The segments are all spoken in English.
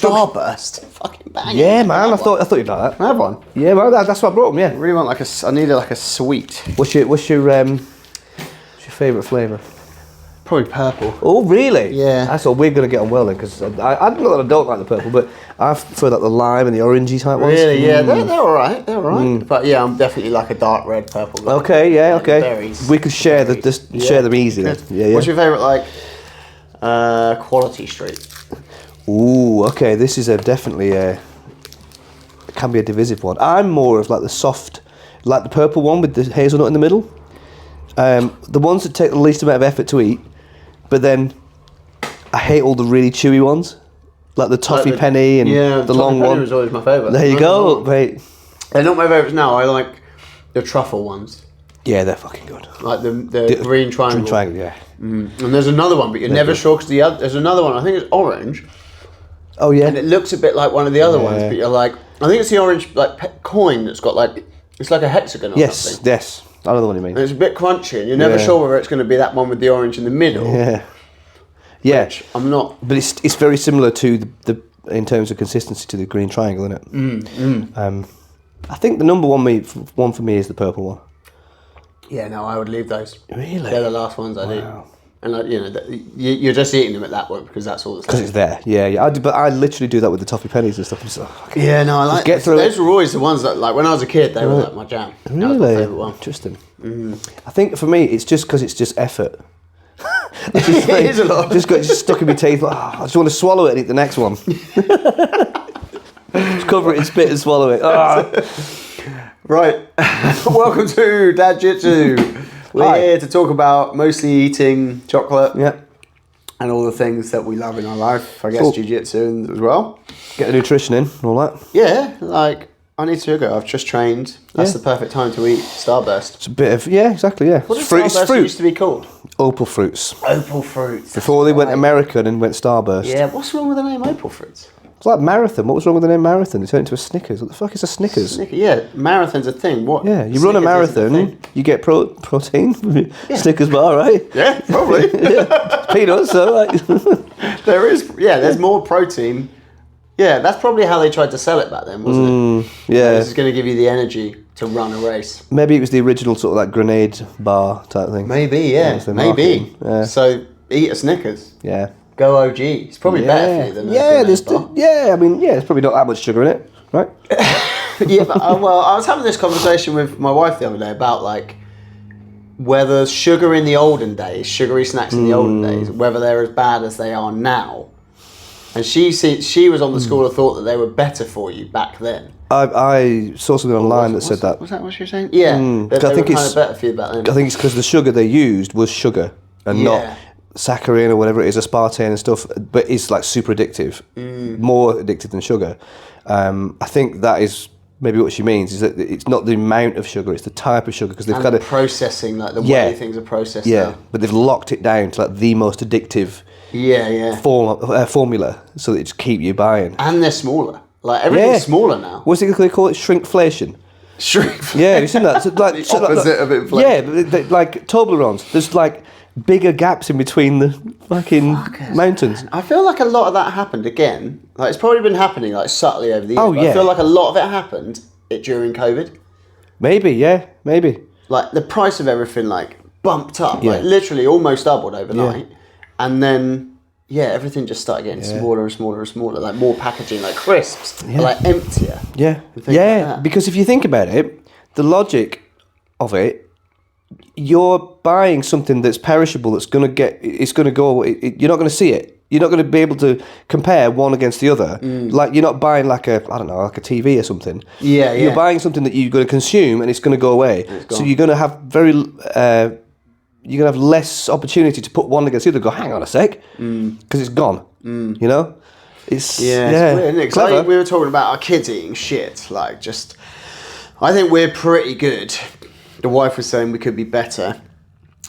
Starburst. Fucking bang. Yeah, man. I thought you'd like that. I have one. Yeah, man. That's why I brought them. Yeah. I really want I needed like a sweet. What's your favourite flavour? Probably purple. Oh, really? Yeah. That's what we're going to get on well then, because I not that I don't like the purple, but I prefer like the lime and the orangey type ones. Really? Yeah, they're all right. They're all right. But yeah, I'm definitely like a dark red purple guy. Okay, yeah, okay. Berries. We could share share them easy then. Yeah. What's your favourite like Quality Street? Ooh, okay. This is definitely it can be a divisive one. I'm more of like the soft, like the purple one with the hazelnut in the middle. The ones that take the least amount of effort to eat, but then I hate all the really chewy ones, like the toffee penny and the long one. Penny was always my favourite. There you go, mate. They're not my favourites now. I like the truffle ones. Yeah, they're fucking good. Like the green triangle. Green triangle, yeah. And there's another one, but you're never sure because there's another one. I think it's orange. Oh yeah. And it looks a bit like one of the other ones, but you're like, I think it's the orange like coin that's got like it's like a hexagon or something. Yes. I know the one you mean. And it's a bit crunchy, and you're never sure whether it's going to be that one with the orange in the middle. Yeah. Which I'm not. But it's very similar to the in terms of consistency to the green triangle, isn't it? I think the number one for me is the purple one. Yeah, no, I would leave those. Really? They're the last ones I do. And like, you know, you're just eating them at that point because that's all that's because it's there. Yeah. But I literally do that with the toffee pennies and stuff. I'm just like, okay. Yeah, no, I like get through those. Were always the ones that, like, when I was a kid, they were like my jam. Really? That was my favourite one. Interesting. I think for me, it's just because it's just effort. It is a lot. Just stuck in my teeth. Like, I just want to swallow it and eat the next one. Just cover it in spit and swallow it. Right. Welcome to Dad Jitsu. We're here to talk about mostly eating chocolate. Yeah. And all the things that we love in our life. I guess jiu-jitsu as well. Get the nutrition in and all that. Yeah, like I need sugar. I've just trained. That's the perfect time to eat Starburst. It's a bit of exactly. What did Starburst used to be called? Opal Fruits. Opal Fruits. Before they went American and went Starburst. Yeah, what's wrong with the name Opal Fruits? It's like Marathon. What was wrong with the name Marathon? They turned it into a Snickers. What the fuck is a Snickers? Yeah, marathon's a thing. What? Yeah, you run a marathon, you get protein from your Snickers bar, right? Yeah, probably. Peanuts, so like. There's more protein. Yeah, that's probably how they tried to sell it back then, wasn't it? Yeah. This is going to give you the energy to run a race. Maybe it was the original sort of like grenade bar type thing. Maybe, yeah. Maybe. Yeah. So eat a Snickers. Yeah. Go OG. It's probably better for you than there's probably not that much sugar in it, right? But I was having this conversation with my wife the other day about like whether sugary snacks in the olden days, whether they're as bad as they are now. And she was on the school of thought that they were better for you back then. I saw something online that said that. Was that what you were saying? Yeah, that they were kind of better for you back then. I think it's because the sugar they used was sugar and not saccharin or whatever it is, aspartame and stuff, but it's like super addictive, more addictive than sugar. I think that is maybe what she means, is that it's not the amount of sugar, it's the type of sugar, because they've kind of processing, like the way things are processed. Yeah, but they've locked it down to like the most addictive formula, so that it just keep you buying. And they're smaller. Like everything's smaller now. What's it they call it? Shrinkflation. Yeah, you've seen that. So like, the opposite of inflation. Yeah, like Toblerones. There's like bigger gaps in between the fucking mountains. Man. I feel like a lot of that happened again. Like it's probably been happening like subtly over the years. Oh yeah. I feel like a lot of it happened during COVID. Maybe. Like the price of everything like bumped up, like literally almost doubled overnight, and then everything just started getting smaller and smaller and smaller. Like more packaging, like crisps, are like emptier. Yeah, because if you think about it, the logic of it. You're buying something that's perishable, that's going to go away. You're not going to see it. You're not going to be able to compare one against the other. Like you're not buying like a TV or something. You're buying something that you're going to consume and it's going to go away. So you're going to have less opportunity to put one against the other. Go, hang on a sec, because it's gone. You know, it's weird, isn't it? 'Cause like we were talking about our kids eating shit. Like I think we're pretty good. The wife was saying we could be better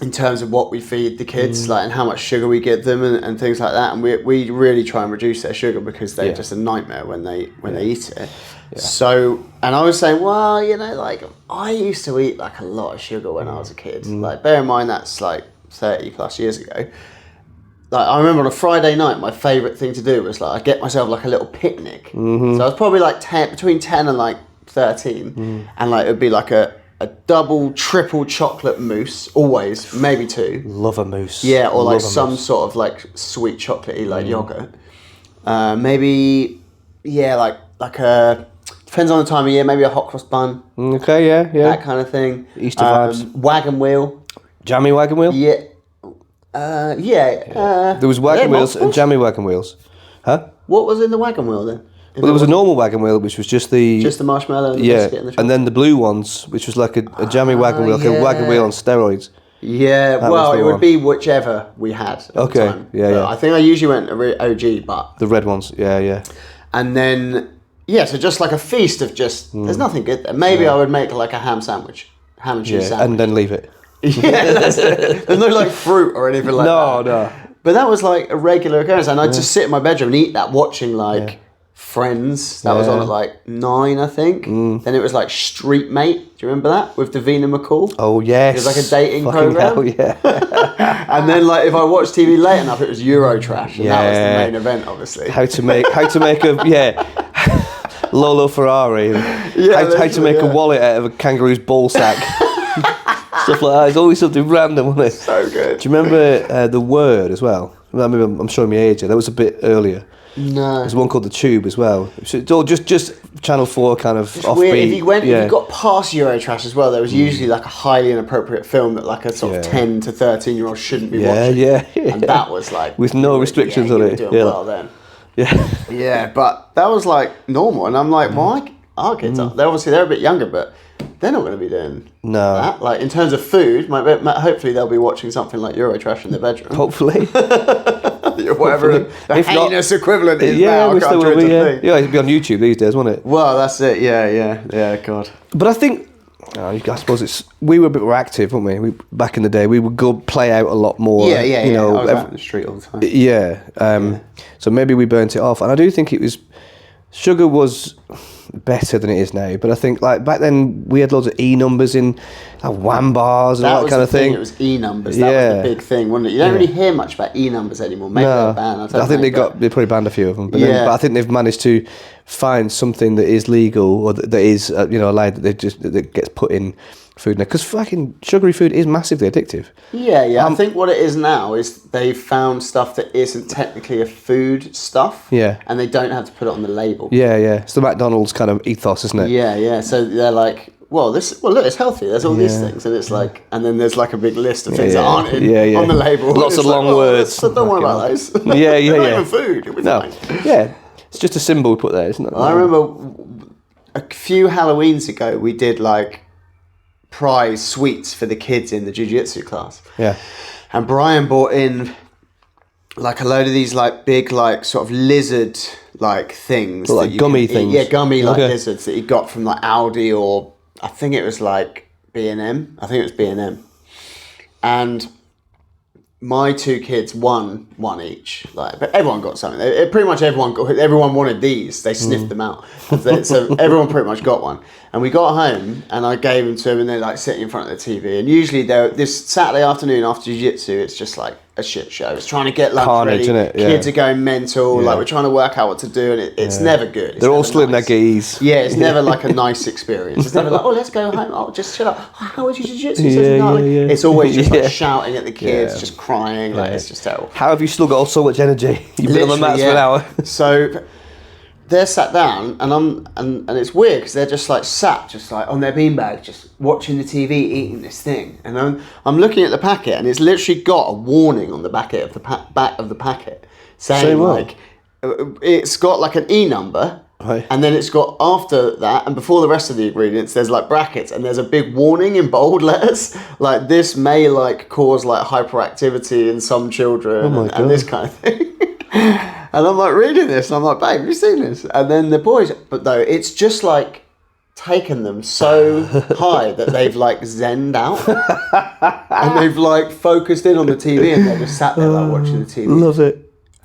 in terms of what we feed the kids, like and how much sugar we give them and things like that. And we really try and reduce their sugar because they're just a nightmare when they eat it. Yeah. So, and I was saying, well, like I used to eat like a lot of sugar when I was a kid. Like bear in mind that's like 30 plus years ago. like I remember on a Friday night, my favourite thing to do was like I get myself like a little picnic. So I was probably like between 10 and like 13, and like it would be like a double, triple chocolate mousse, always, maybe 2. Love a mousse. Yeah, or like some sort of like sweet chocolatey like yogurt. Maybe, yeah, like a, depends on the time of year, maybe a hot cross bun. Okay, yeah. That kind of thing. Easter vibes. Wagon wheel. Jammy wagon wheel? Yeah. There was wagon wheels and jammy wagon wheels. Huh? What was in the wagon wheel then? Well, there was a normal wagon wheel, which was just the marshmallow and the biscuit and the chocolate. And then the blue ones, which was like a jammy wagon wheel, like a wagon wheel on steroids. Yeah, well, it would be whichever we had at the time. Yeah. I think I usually went OG, but... The red ones, yeah. And then, so just like a feast of just... There's nothing good there. Maybe I would make like a ham sandwich. Ham and cheese sandwich. And then leave it. Yeah, that's it. There's no like fruit or anything like that. No. But that was like a regular occurrence. And I'd just sit in my bedroom and eat that, watching like... Friends, that was on at like 9, I think. Then it was like Street Mate. Do you remember that with Davina McCall? Oh yes, it was like a dating program. Hell, yeah. And then like if I watched TV late enough, it was Eurotrash, and that was the main event, obviously. How to make a Lolo Ferrari. How to make a wallet out of a kangaroo's ball sack. Stuff like that. It's always something random, wasn't it? So good. Do you remember The Word as well? I'm showing my age here. That was a bit earlier. No. There's one called The Tube as well. It's all just Channel 4 kind of offbeat. Weird. If you got past Eurotrash as well, there was usually like a highly inappropriate film that like a sort of 10 to 13-year-old shouldn't be watching. Yeah. And that was like... With no restrictions on it. Doing well then. Yeah. Yeah, but that was like normal. And I'm like, our kids are... They're a bit younger, but they're not going to be doing that. Like in terms of food, hopefully they'll be watching something like Eurotrash in their bedroom. Hopefully. Whatever the heinous equivalent is now. Yeah, it'd be on YouTube these days, won't it? Well, that's it. Yeah, God. But I think, I suppose we were a bit more active, weren't we? Back in the day, we would go play out a lot more. Yeah. I was out in the street all the time. Yeah. So maybe we burnt it off, and I do think sugar was better than it is now, but I think like back then we had loads of E numbers in like wham bars and all that kind of thing. It was E numbers. That was the big thing, wasn't it? You don't really hear much about E numbers anymore. Maybe they're banned. I think they probably banned a few of them, but I think they've managed to find something that is legal or that is allowed that gets put in food now, because fucking sugary food is massively addictive. Yeah. I think what it is now is they've found stuff that isn't technically a food stuff. Yeah. And they don't have to put it on the label. Yeah. It's the McDonald's kind of ethos, isn't it? Yeah. So they're like, look, it's healthy. There's all these things, and it's like, and then there's like a big list of things that aren't on the label. Lots of long words. So don't worry about those. Yeah. They're not even food. It'll be fine. Yeah. It's just a symbol we put there, isn't it? I remember a few Halloweens ago we did like prize sweets for the kids in the jiu-jitsu class. Yeah. And Brian brought in like a load of these like big like sort of lizard like things. Like gummy things? Yeah, gummy like lizards that he got from like Aldi, or I think it was like B&M. I think it was B&M. And my 2 kids won one each, like, but everyone got something. Pretty much everyone wanted these. They sniffed them out, so everyone pretty much got one. And we got home, and I gave them to them, and they're like sitting in front of the TV. And usually, this Saturday afternoon after jiu-jitsu, it's just like a shit show. It's trying to get lunch Carnage, ready. innit? Yeah. Kids are going mental. Like we're trying to work out what to do, and it's never good. They're all still in their geese. Yeah, it's never like a nice experience. It's never like, let's go home. Oh, just chill out. Oh, how was your jiu-jitsu? It's always just like shouting at the kids, just crying. Like it's just terrible. How have you still got so much energy? You've been on the mats for an hour. So they're sat down, and it's weird because they're just like sat, just like on their beanbag, just watching the TV, eating this thing. And I'm looking at the packet, and it's literally got a warning on the back of the packet saying like it's got like an E number. Right. And then it's got after that and before the rest of the ingredients, there's like brackets, and there's a big warning in bold letters, like this may like cause like hyperactivity in some children and this kind of thing. And I'm like reading this, and I'm like, babe, have you seen this? And then the boys, but though it's just like taken them so high that they've like zenned out, and they've like focused in on the TV, and they're just sat there like watching the TV. Love it.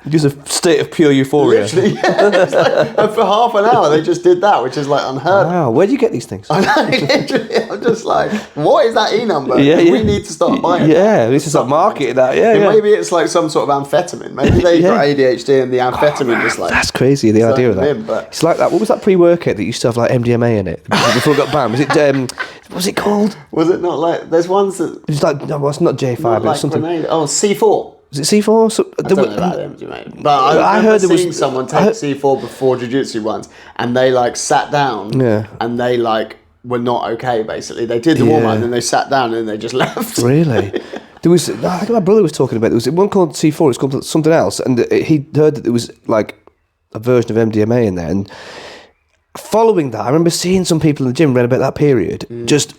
Just a state of pure euphoria. Literally, yeah. And for half an hour they just did that, which is like unheard of. Wow, where do you get these things? I know, literally, I'm just like, what is that E-number? Yeah, We need to start buying this is a market that, Maybe it's like some sort of amphetamine. Maybe they've got ADHD and the amphetamine just like... That's crazy, the idea of that. It's like that, what was that pre-workout that used to have like MDMA in it before it got banned? Was it, what was it called? Was it not like, there's ones that... It's like, no, it's not J5, not but like it's something... grenade. Oh, C4. Was it C4? So, I don't know about MDMA, but I heard there was someone take C4 before jiu-jitsu once, and they like sat down, and they like were not okay. Basically, they did the warm up, and then they sat down, and then they just left. Really? There was. I think my brother was talking about. There was one called C4. It's called something else, and he heard that there was like a version of MDMA in there. And following that, I remember seeing some people in the gym read about that period, just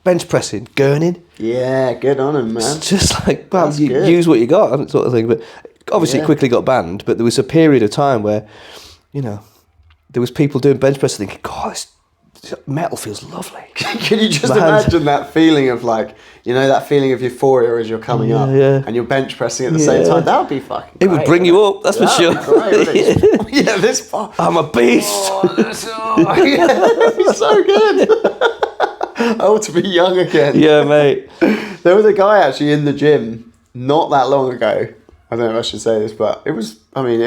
bench pressing, gurning. Yeah, good on him, man. It's just like, man, use what you got, sort of thing. But obviously, it quickly got banned. But there was a period of time where, you know, there was people doing bench press thinking, God, this metal feels lovely. Can you just imagine that feeling of like, you know, that feeling of euphoria as you're coming up and you're bench pressing at the same time? That would be fucking great. It would bring you up, that's for sure. Yeah, this far. I'm a beast. Yeah, that'd be so good. I want to be young again. Yeah, mate. There was a guy actually in the gym not that long ago. I don't know if I should say this, but it was common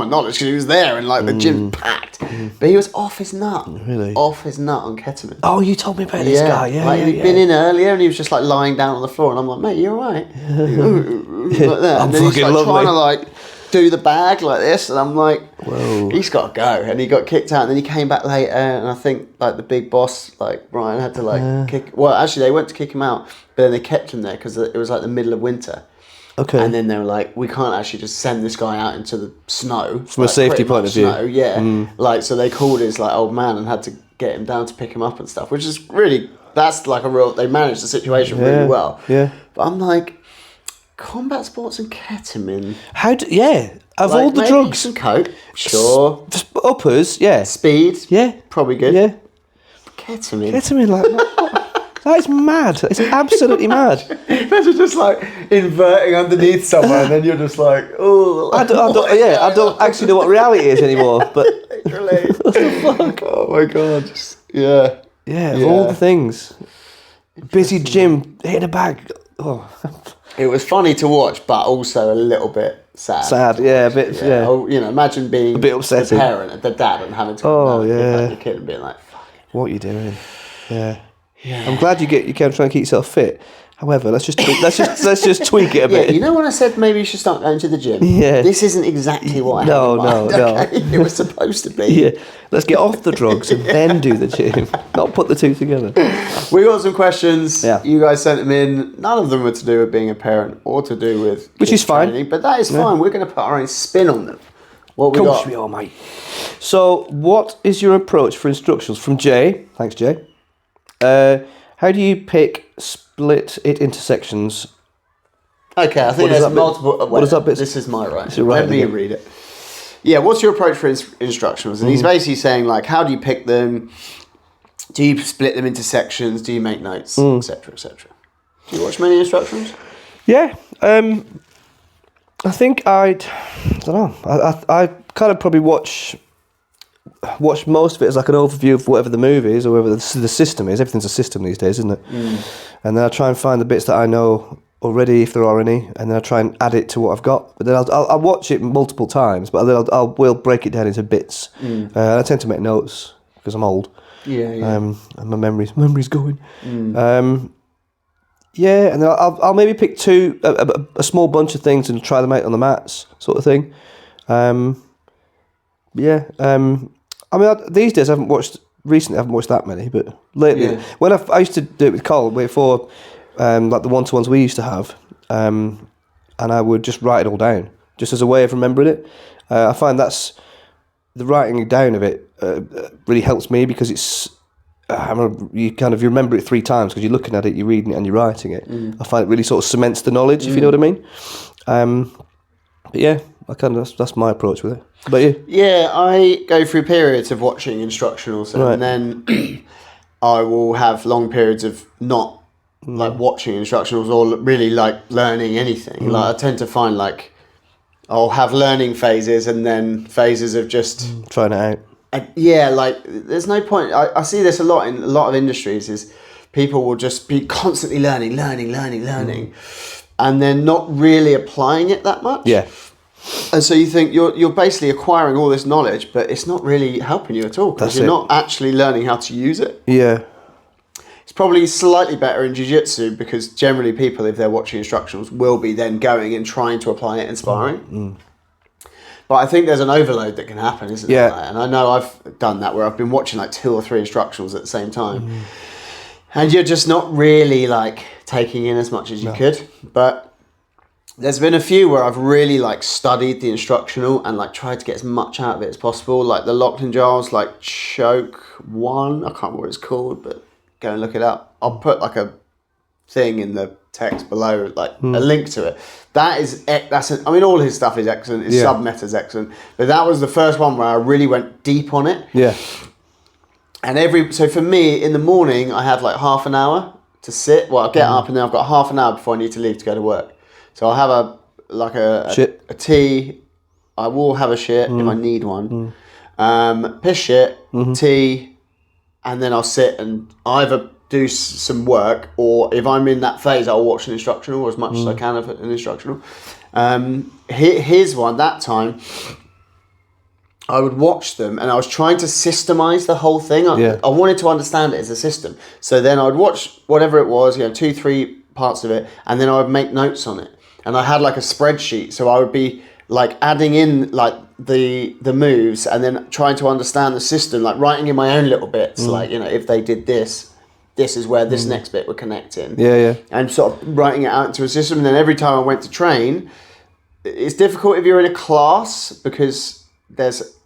knowledge because he was there and like the gym's packed. But he was off his nut. Really? Off his nut on ketamine. Oh, you told me about this guy. Yeah, like he'd been in earlier and he was just like lying down on the floor and I'm like, mate, you alright? Like that. And then he's like trying to like do the bag like this, and I'm like, whoa, he's got to go. And he got kicked out, and then he came back later, and I think like the big boss, like Brian, had to like kick. Well, actually, they went to kick him out, but then they kept him there because it was like the middle of winter. Okay. And then they were like, we can't actually just send this guy out into the snow from a safety point of view. Snow, yeah. Like, so they called his like old man and had to get him down to pick him up and stuff, which is really, that's like a real. They managed the situation really well. Yeah. But I'm like, combat sports and ketamine. Of all the drugs, some coke, sure. Uppers, yeah. Speed, yeah, probably good. Yeah. Ketamine, like that is mad. It's absolutely mad. Imagine just like inverting underneath somewhere, and then you're just like, oh. I don't actually know what reality is anymore. But literally, what the fuck? Oh my god, yeah. Of all the things, busy gym, hitting a bag. Oh. It was funny to watch, but also a little bit sad. Sad, yeah, a bit, yeah. Oh, you know, imagine being a bit upsetting. The parent, the dad, and having to pick up your kid and being like, "Fuck, what are you doing?" Yeah. I'm glad you can try and keep yourself fit. However, let's just tweak it a bit. You know when I said maybe you should start going to the gym? Yeah. This isn't exactly what I had in mind. No. It was supposed to be. Yeah. Let's get off the drugs and then do the gym. Not put the two together. We got some questions. Yeah. You guys sent them in. None of them were to do with being a parent or to do with which is fine. Training, but that is fine. We're going to put our own spin on them. What we got? We are, mate. So, what is your approach for instructionals? From Jay. Thanks, Jay. How do you split it into sections? Okay, I think there's multiple. What is that bit? This is my right. Let me read it. Yeah, what's your approach for instructionals? And he's basically saying, like, how do you pick them? Do you split them into sections? Do you make notes, etc., etc.? Do you watch many instructionals? Yeah, I think I don't know. I kind of probably watch most of it as like an overview of whatever the move is or whatever the system is. Everything's a system these days, isn't it? And then I try and find the bits that I know already, if there are any, and then I try and add it to what I've got. But then I'll watch it multiple times, but then we'll break it down into bits. I tend to make notes because I'm old. And my memory's going. And then I'll maybe pick a small bunch of things and try them out on the mats, sort of thing. I mean, these days I haven't watched that many, but lately, when I used to do it with Cole before, like the one-to-ones we used to have, and I would just write it all down, just as a way of remembering it. I find that's the writing down of it really helps me because it's you remember it 3 times because you're looking at it, you're reading it, and you're writing it. I find it really sort of cements the knowledge, if you know what I mean. But yeah, that's my approach with it. But you? Yeah, I go through periods of watching instructionals, and then I will have long periods of not like watching instructionals or really like learning anything. Like I tend to find like I'll have learning phases and then phases of just trying it out. Like there's no point. I see this a lot in a lot of industries is people will just be constantly learning, and then not really applying it that much. Yeah. And so you think you're basically acquiring all this knowledge, but it's not really helping you at all because you're not actually learning how to use it. Yeah. It's probably slightly better in jiu-jitsu because generally people, if they're watching instructionals, will be then going and trying to apply it in sparring. But I think there's an overload that can happen, isn't there? And I know I've done that where I've been watching like 2 or 3 instructionals at the same time. And you're just not really like taking in as much as you could. But there's been a few where I've really like studied the instructional and like tried to get as much out of it as possible. Like the Lachlan Giles, like Choke 1, I can't remember what it's called, but go and look it up. I'll put like a thing in the text below, like a link to it. All his stuff is excellent. His sub-meta is excellent. But that was the first one where I really went deep on it. Yeah. And so for me, in the morning, I have like half an hour to sit. Well, I'll get up and then I've got half an hour before I need to leave to go to work. So I'll have a tea. I will have a shit if I need one. Piss shit, tea, and then I'll sit and either do some work, or if I'm in that phase, I'll watch an instructional as much as I can of an instructional. His one, that time, I would watch them and I was trying to systemize the whole thing. I wanted to understand it as a system. So then I would watch whatever it was, 2, 3 parts of it, and then I would make notes on it. And I had like a spreadsheet, so I would be like adding in like the moves and then trying to understand the system, like writing in my own little bits, like, if they did this is where this next bit would connect in. And sort of writing it out into a system. And then every time I went to train, it's difficult if you're in a class because there's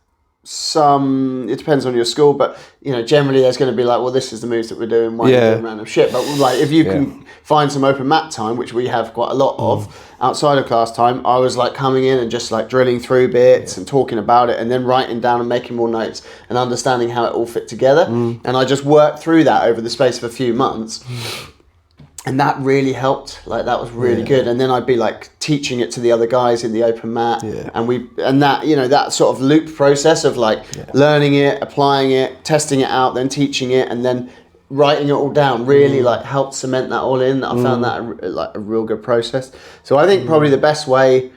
it depends on your school, but generally there's going to be like, well, this is the moves that we're doing, why are you doing random shit? But like if you can find some open mat time, which we have quite a lot of outside of class time, I was like coming in and just like drilling through bits and talking about it and then writing down and making more notes and understanding how it all fit together. And I just worked through that over the space of a few months. And that really helped. Like that was really good. And then I'd be like teaching it to the other guys in the open mat. And that, that sort of loop process of like learning it, applying it, testing it out, then teaching it, and then writing it all down really like helped cement that all in. I found that like a real good process. So I think probably the best way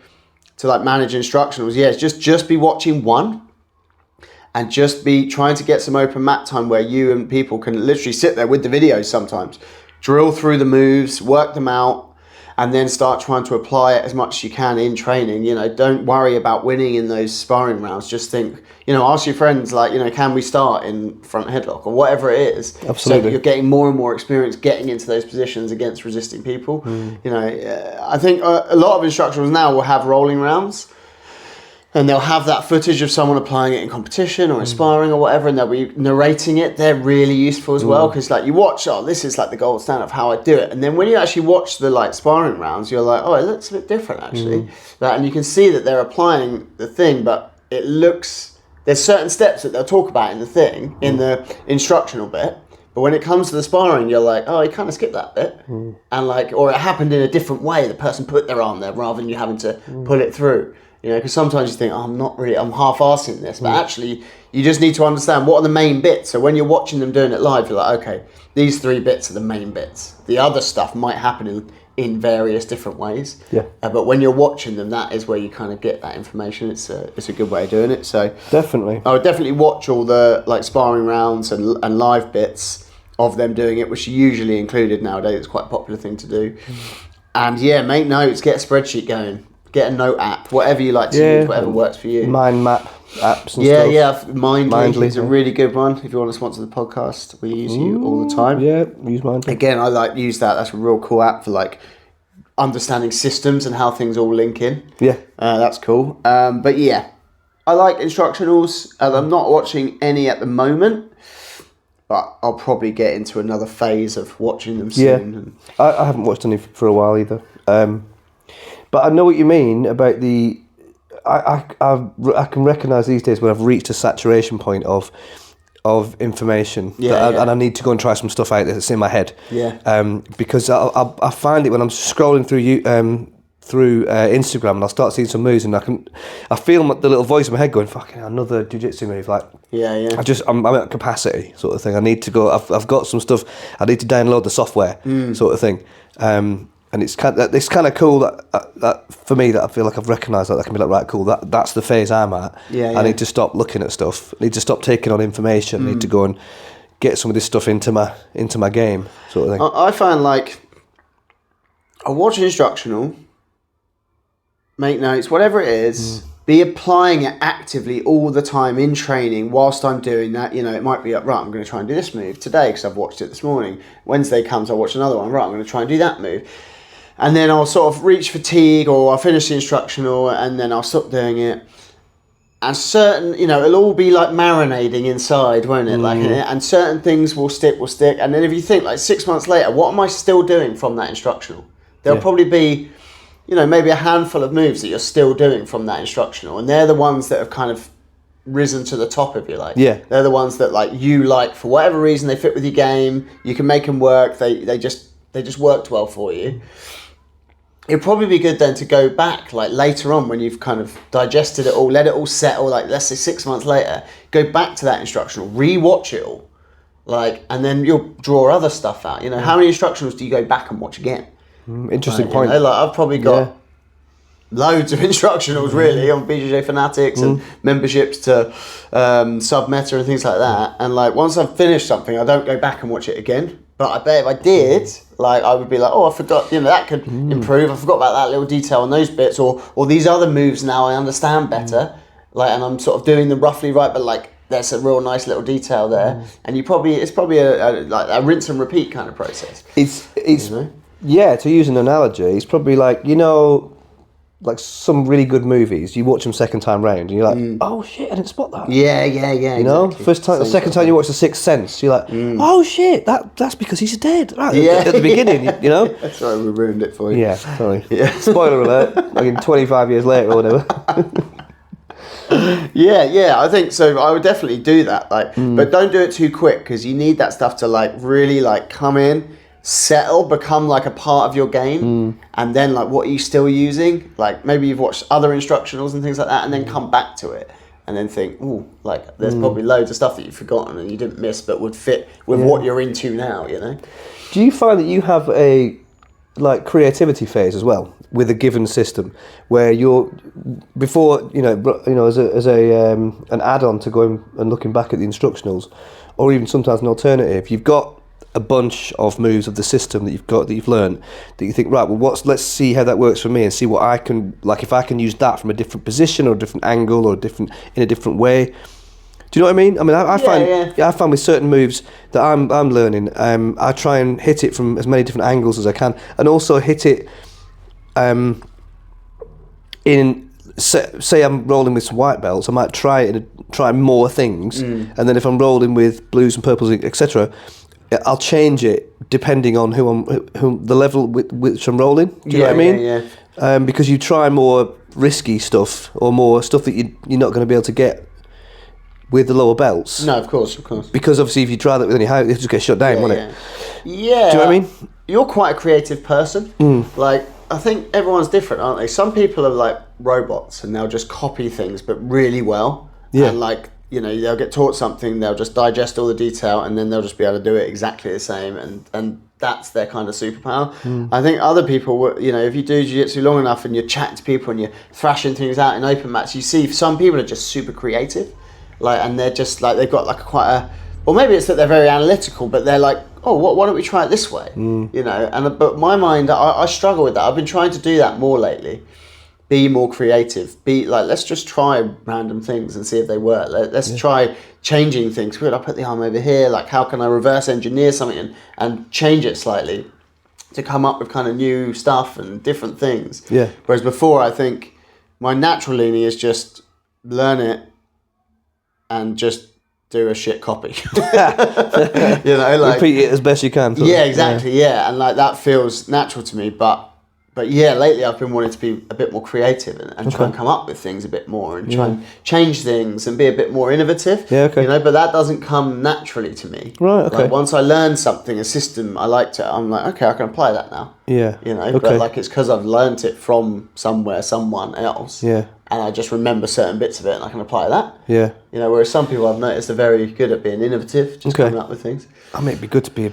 to like manage instructionals, is just be watching one and just be trying to get some open mat time where you and people can literally sit there with the videos sometimes. Drill through the moves, work them out, and then start trying to apply it as much as you can in training. Don't worry about winning in those sparring rounds. Just think, ask your friends, like, can we start in front headlock or whatever it is. Absolutely. So you're getting more and more experience getting into those positions against resisting people. I think a lot of instructors now will have rolling rounds. And they'll have that footage of someone applying it in competition or in sparring or whatever, and they'll be narrating it. They're really useful as well because, like, you watch, this is like the gold standard of how I do it, and then when you actually watch the like sparring rounds, you're like, it looks a bit different actually. And you can see that they're applying the thing, but it looks. There's certain steps that they'll talk about in the thing in the instructional bit, but when it comes to the sparring, you're like, you kind of skipped that bit, and like, or it happened in a different way. The person put their arm there rather than you having to pull it through. Because sometimes you think, I'm half-assing this, but actually you just need to understand what are the main bits. So when you're watching them doing it live, you're like, okay, these 3 bits are the main bits. The other stuff might happen in various different ways. But when you're watching them, that is where you kind of get that information. It's a good way of doing it. So definitely, I would definitely watch all the like sparring rounds and live bits of them doing it, which are usually included nowadays. It's quite a popular thing to do. And make notes, get a spreadsheet going. Get a note app, whatever you like to use, whatever works for you. Mind map apps and stuff. Mindly is a really good one. If you want to sponsor the podcast, we use you all the time. Yeah, we use Mindly. Again, I like use that. That's a real cool app for like understanding systems and how things all link in. That's cool. But I like instructionals. I'm not watching any at the moment, but I'll probably get into another phase of watching them soon. I haven't watched any for a while either. But I know what you mean about the. I can recognise these days when I've reached a saturation point of information, and I need to go and try some stuff out that's in my head. Because I find it when I'm scrolling through Instagram, and I'll start seeing some moves, and I feel the little voice in my head going, "Fucking another jiu-jitsu move!" Like, I'm at capacity, sort of thing. I need to go. I've got some stuff. I need to download the software, sort of thing. And it's kind of cool that for me, that I feel like I've recognised that I can be like, right, cool. That's the phase I'm at. I need to stop looking at stuff. I need to stop taking on information. I need to go and get some of this stuff into my game, sort of thing. I find like I watch an instructional, make notes, whatever it is, be applying it actively all the time in training whilst I'm doing that. You know, it might be like, right, I'm going to try and do this move today because I've watched it this morning. Wednesday comes, I'll watch another one. Right, I'm going to try and do that move. And then I'll sort of reach fatigue, or I'll finish the instructional and then I'll stop doing it. And certain, you know, it'll all be like marinating inside, won't it? Like, and certain things will stick. And then if you think like 6 months later, what am I still doing from that instructional? There'll probably be, you know, maybe a handful of moves that you're still doing from that instructional. And they're the ones that have kind of risen to the top, if you like. Yeah. They're the ones that like you like for whatever reason, they fit with your game. You can make them work. They just worked well for you. It'd probably be good then to go back like later on when you've kind of digested it all, let it all settle, like let's say 6 months later, go back to that instructional, re-watch it all, like, and then you'll draw other stuff out. You know, how many instructionals do you go back and watch again? Interesting point. You know, like I've probably got loads of instructionals really on BJJ Fanatics and memberships to Submeta and things like that. And like once I've finished something, I don't go back and watch it again. But I bet if I did, like I would be like, oh, I forgot, you know, that could improve. I forgot about that little detail on those bits, or these other moves now I understand better. Like, and I'm sort of doing them roughly right, but like there's a real nice little detail there. And it's probably a rinse and repeat kind of process. It's you know? Yeah, to use an analogy, it's probably like, you know, like some really good movies, you watch them second time round and you're like, oh shit, I didn't spot that. Yeah. You know, the second time you watch The Sixth Sense, you're like, oh shit, that's because he's dead. Right, at the beginning, you know. Sorry, we ruined it for you. Yeah, sorry. Yeah. Spoiler alert, like 25 years later or whatever. Yeah, I think so. I would definitely do that, like, but don't do it too quick because you need that stuff to like really like come in, settle, become like a part of your game, and then like what are you still using? Like maybe you've watched other instructionals and things like that, and then come back to it and then think, ooh, like there's probably loads of stuff that you've forgotten and you didn't miss, but would fit with what you're into now. You know? Do you find that you have a like creativity phase as well with a given system, where you're before you know as an add-on to going and looking back at the instructionals, or even sometimes an alternative, you've got a bunch of moves of the system that you've learned that you think, right, well, let's see how that works for me and see what I can, like, if I can use that from a different position or a different angle or in a different way. Do you know what I mean? I mean, I find with certain moves that I'm learning, I try and hit it from as many different angles as I can, and also hit it in, say I'm rolling with some white belts, I might try more things, and then if I'm rolling with blues and purples, etc., I'll change it depending on who the level with which I'm rolling. Do you know what I mean? Yeah. Because you try more risky stuff or more stuff that you're not going to be able to get with the lower belts. No, of course. Because obviously, if you try that with any height, you just get shut down, won't it? Yeah. Do you know what I mean? You're quite a creative person. Like, I think everyone's different, aren't they? Some people are like robots and they'll just copy things, but really well. Yeah. And like, you know, they'll get taught something, they'll just digest all the detail, and then they'll just be able to do it exactly the same, and that's their kind of superpower. I think other people, you know, if you do jiu-jitsu long enough and you're chatting to people and you're thrashing things out in open mats, you see some people are just super creative, like, and they're just like, they've got like or maybe it's that they're very analytical, but they're like, oh, why don't we try it this way? You know, but my mind, I struggle with that. I've been trying to do that more lately. Be more creative. Be like, let's just try random things and see if they work. Let's try changing things. Could I put the arm over here? Like, how can I reverse engineer something and change it slightly to come up with kind of new stuff and different things? Yeah. Whereas before, I think my natural leaning is just learn it and just do a shit copy. You know, like repeat it as best you can. Yeah, exactly. Yeah, and like that feels natural to me, but But yeah, lately I've been wanting to be a bit more creative and try and come up with things a bit more and try and change things and be a bit more innovative. Yeah, okay. You know, but that doesn't come naturally to me. Right, okay. Like once I learn something, a system I liked it, I'm like, okay, I can apply that now. Yeah. You know, okay. but like it's because I've learnt it from someone else. Yeah. And I just remember certain bits of it and I can apply that. Yeah. You know, whereas some people I've noticed are very good at being innovative, just coming up with things. I mean, it'd be good to be a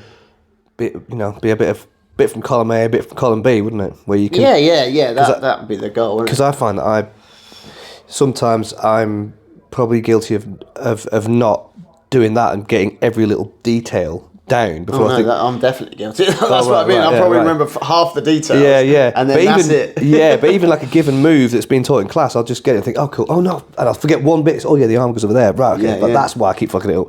bit, you know, be a bit from column A, a bit from column B, wouldn't it? Where you can. Yeah. That would be the goal. Because I find that sometimes I'm probably guilty of not doing that and getting every little detail down before I think. I'm definitely guilty. That's what I mean. I probably remember half the details. Yeah. And then that's it. Yeah, but even like a given move that's been taught in class, I'll just get it and think, oh, cool. Oh, no. And I'll forget one bit. Oh, yeah, the arm goes over there. Right, okay. But that's why I keep fucking it up.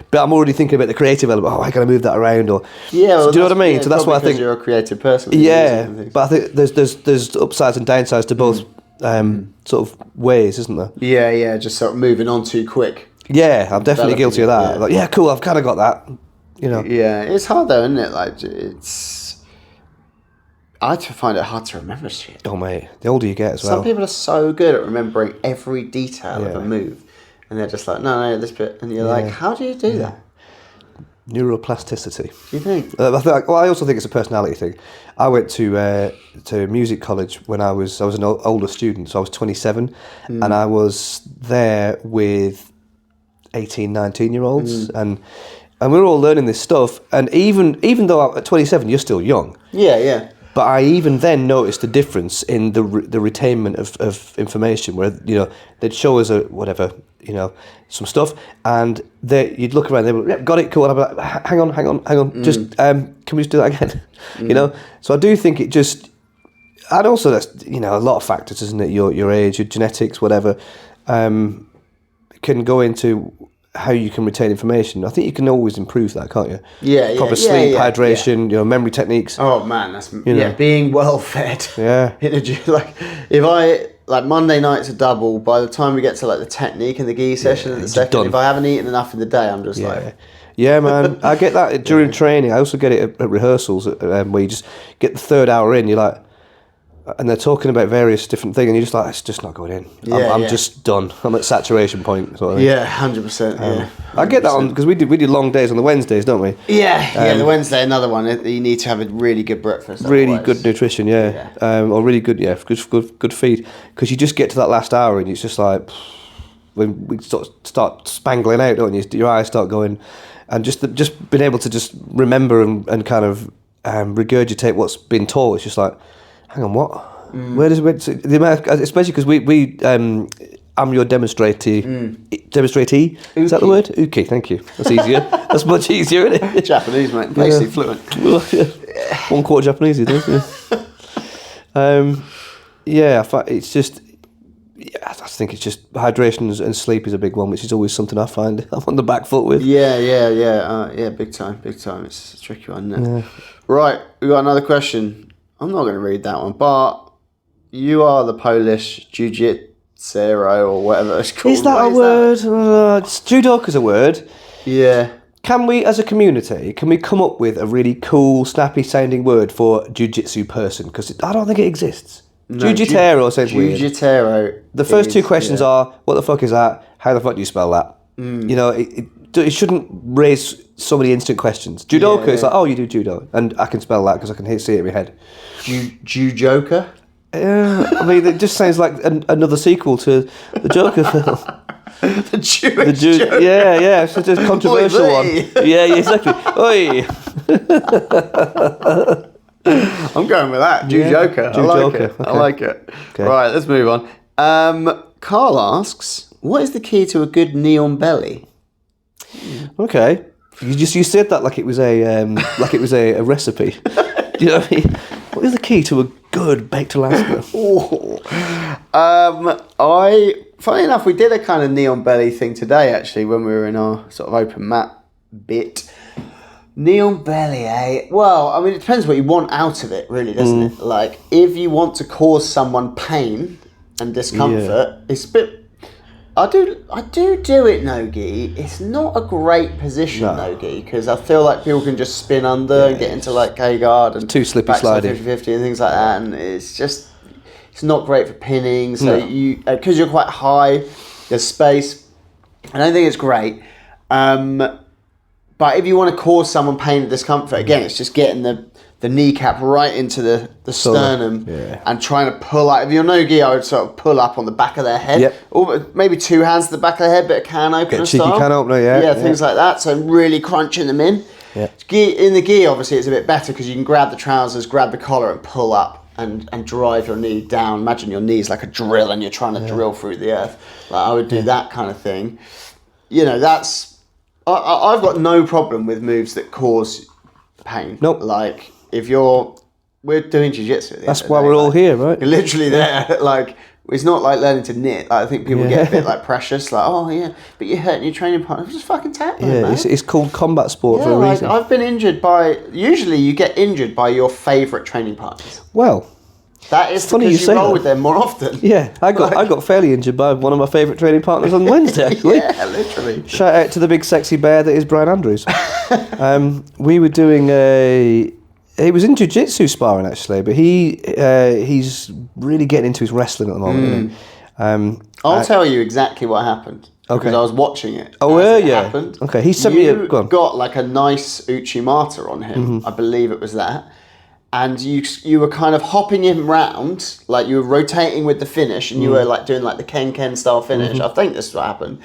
But I'm already thinking about the creative element. Oh, I got to move that around. Or, yeah, well, so do you know what I mean? Yeah, so that's why I think. You're a creative person. Yeah, but I think there's upsides and downsides to both sort of ways, isn't there? Yeah. Just sort of moving on too quick. Yeah, I'm definitely guilty of that. Yeah. Like, yeah, cool. I've kind of got that. You know. Yeah, it's hard though, isn't it? Like I find it hard to remember shit. Oh mate, the older you get as well. Some people are so good at remembering every detail of a move, and they're just like, no, this bit, and you're like, how do you do that? Neuroplasticity. Do you think? I also think it's a personality thing. I went to music college when I was an older student, so I was 27, and I was there with 18, 19-year-olds, and we were all learning this stuff. And even though at 27 you're still young. Yeah. But I even then noticed a difference in the retainment of information, where they'd show us some stuff, and you'd look around, they were, yep, got it, cool. And I'd be like, hang on, just can we just do that again? You know. So I do think it just, and also that's a lot of factors, isn't it? Your age, your genetics, whatever, can go into how you can retain information. I think you can always improve that, can't you? Yeah. Proper sleep, hydration, memory techniques. Oh man, that's being well fed. Yeah. Like if I Monday night's a double, by the time we get to like the technique and the gi session at the second, done. If I haven't eaten enough in the day, I'm just like. Yeah, man. I get that during training. I also get it at rehearsals, where you just get the third hour in, you're like, and they're talking about various different things, and you're just like, it's just not going in. I'm just done. I'm at saturation point. Sort of. Yeah, 100%. Yeah, 100%. I get that on because we do long days on the Wednesdays, don't we? Yeah. The Wednesday, another one. You need to have a really good breakfast. Really good nutrition, or really good, good feed, because you just get to that last hour and it's just like when we start spangling out, don't you? Your eyes start going, and just being able to just remember and kind of regurgitate what's been taught. It's just like, hang on, what? Where does the amount? Especially because we I'm your demonstratee. Is that the word? Uki, thank you. That's easier. That's much easier, isn't it? Japanese, mate. Basically fluent. 1/4 Japanese, isn't it? It's just. Yeah, I think it's just hydration and sleep is a big one, which is always something I find I'm on the back foot with. Yeah, big time. It's a tricky one, isn't it? Right, we got another question. I'm not going to read that one, but you are the Polish jiu-jitsu or whatever it's called. Is that a word? Judoka's a word. Yeah. Can we, as a community, come up with a really cool, snappy-sounding word for jiu-jitsu person? Because I don't think it exists. No, Jiu-jitero sounds weird. Jiu-jitero. The first two questions are, what the fuck is that? How the fuck do you spell that? It shouldn't raise so many instant questions. Judoka is like, oh, you do judo. And I can spell that because I can see it in my head. Judoka? I mean, it just sounds like another sequel to the Joker film. The Jewish Joker. Yeah, it's just a controversial one. Yeah, exactly. Oi! I'm going with that. Judoka. I like it. Okay. I like it. Okay. Right, let's move on. Carl asks, what is the key to a good neon belly? Okay. You said that like it was a recipe. Do you know what I mean? What is the key to a good baked Alaska? Funny enough, we did a kind of neon belly thing today actually when we were in our sort of open mat bit. Neon belly, eh? Well, I mean, it depends what you want out of it, really, doesn't it? Like, if you want to cause someone pain and discomfort, it's a bit. I do it no-gi. It's not a great position no-gi because I feel like people can just spin under and get into like K-guard and too slippy sliding 50-50 and things like that, and it's not great for pinning. So you because you're quite high, there's space. I don't think it's great. But if you want to cause someone pain and discomfort, again, it's just getting the kneecap right into the sternum and trying to pull out. If you're no-gi, I would sort of pull up on the back of their head. Or maybe two hands to the back of their head, bit of can opener cheeky style. can opener, yeah. Things like that. So really crunching them in. Yeah. In the gi, obviously, it's a bit better because you can grab the trousers, grab the collar and pull up and drive your knee down. Imagine your knee's like a drill and you're trying to drill through the earth. Like I would do that kind of thing. You know, that's... I've got no problem with moves that cause pain. Nope. Like, we're doing jiu-jitsu. That's why we're all here, right? You're literally there. Like, it's not like learning to knit. Like, I think people get a bit like precious. Like, oh yeah, but you're hurting your training partner. Just fucking tap them, man. It's called combat sport for a reason. I've been injured usually you get injured by your favourite training partners. Well... That is funny because you roll with them more often. Yeah, I got fairly injured by one of my favourite training partners on Wednesday, actually. Yeah, literally. Shout out to the big sexy bear that is Brian Andrews. We were doing he was in jiu-jitsu sparring, actually, but he's really getting into his wrestling at the moment. I'll tell you exactly what happened. Okay. Because I was watching it. Oh, were you? Happened. Okay, he sent me a... Go on. Got like a nice Uchimata on him. I believe it was that. And you were kind of hopping him round, like you were rotating with the finish, and you were like doing like the Ken style finish. I think this is what happened.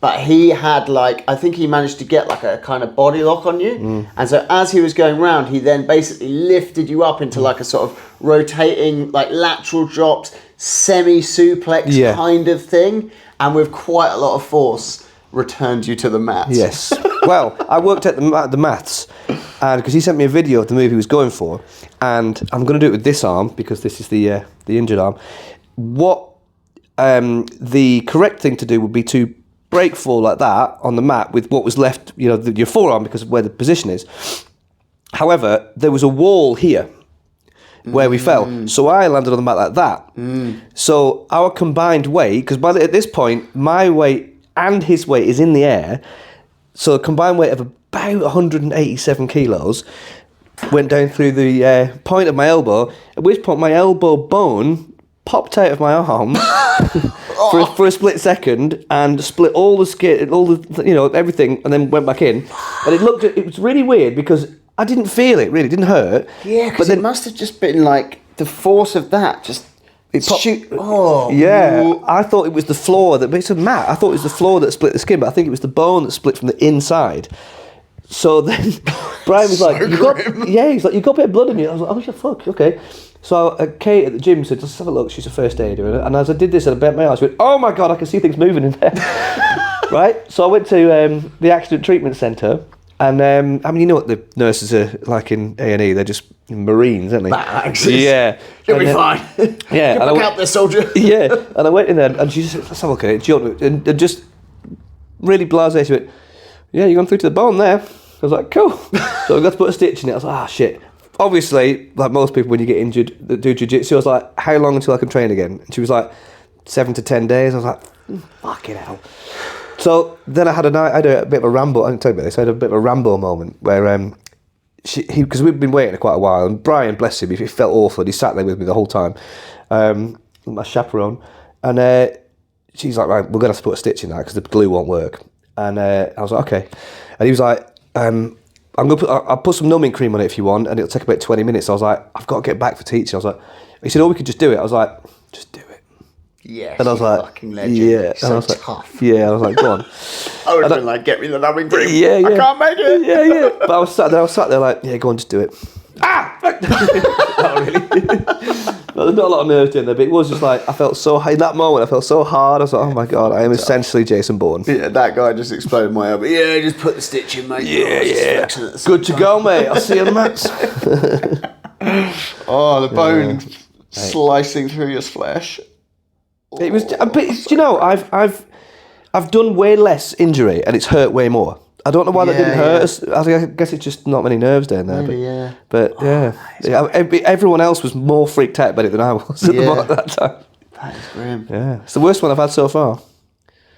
But he had I think he managed to get like a kind of body lock on you. And so as he was going round, he then basically lifted you up into like a sort of rotating, like lateral drops, semi-suplex kind of thing. And with quite a lot of force, returned you to the mat. Yes. Well, I worked at the maths, and because he sent me a video of the move he was going for, and I'm going to do it with this arm because this is the injured arm. What the correct thing to do would be to break fall like that on the mat with what was left, your forearm because of where the position is. However, there was a wall here where we fell, so I landed on the mat like that. So our combined weight, because at this point my weight and his weight is in the air. So a combined weight of about 187 kilos went down through the point of my elbow, at which point my elbow bone popped out of my arm for a split second and split all the skin, everything, and then went back in. And it was really weird because I didn't feel it, really, it didn't hurt. Yeah, because it must have just been like the force of that just... I thought it was the floor but it's a mat. I thought it was the floor that split the skin, but I think it was the bone that split from the inside. So then Brian was like, he's like, you got a bit of blood in you. I was like, oh yeah, fuck, okay. So Kate at the gym said, let's have a look. She's a first aider, and as I did this and I bent my eyes, she went, oh my god, I can see things moving in there. Right. So I went to the accident treatment centre. And you know what the nurses are like in A&E? They're just Marines, aren't they? Yeah. You'll be fine. Yeah. Look out there, soldier. Yeah. And I went in there and she said, let's have a look at it. And just really blasé, she went, yeah, you're going through to the bone there. I was like, cool. So I got to put a stitch in it. I was like, shit. Obviously, like most people when you get injured that do jiu-jitsu, I was like, how long until I can train again? And she was like, 7 to 10 days. I was like, fucking hell. So then I had a bit of a ramble. I didn't tell you about this. I had a bit of a ramble moment where because we've been waiting quite a while, and Brian, bless him, he felt awful. He sat there with me the whole time, my chaperone, and she's like, right, we're gonna have to put a stitch in that because the glue won't work. And I was like, okay. And he was like, I'll put some numbing cream on it if you want, and it'll take about 20 minutes. I was like, I've got to get back for teaching. I was like, he said, oh, we could just do it. I was like, just do it. Yes, and I was like, fucking legend. Yeah, so and I was tough. Like, yeah, I was like, go on. I would have been like, get me the numbing cream. Yeah. I can't make it. Yeah. But I was sat there like, yeah, go on, just do it. Ah! Not really. No, there's not a lot of nerves doing there, but it was just like, I felt so high in that moment. I felt so hard. I was like, oh my god, I am essentially Jason Bourne. Yeah, that guy just exploded my elbow. Yeah, just put the stitch in, mate. Yeah. Good to go, mate. I'll see you on the mats. Oh, the bone slicing through your flesh. It was, but you know, I've done way less injury and it's hurt way more. I don't know why that didn't hurt. I guess it's just not many nerves down there. Maybe, but everyone else was more freaked out about it than I was at that time. That is grim. Yeah, it's the worst one I've had so far.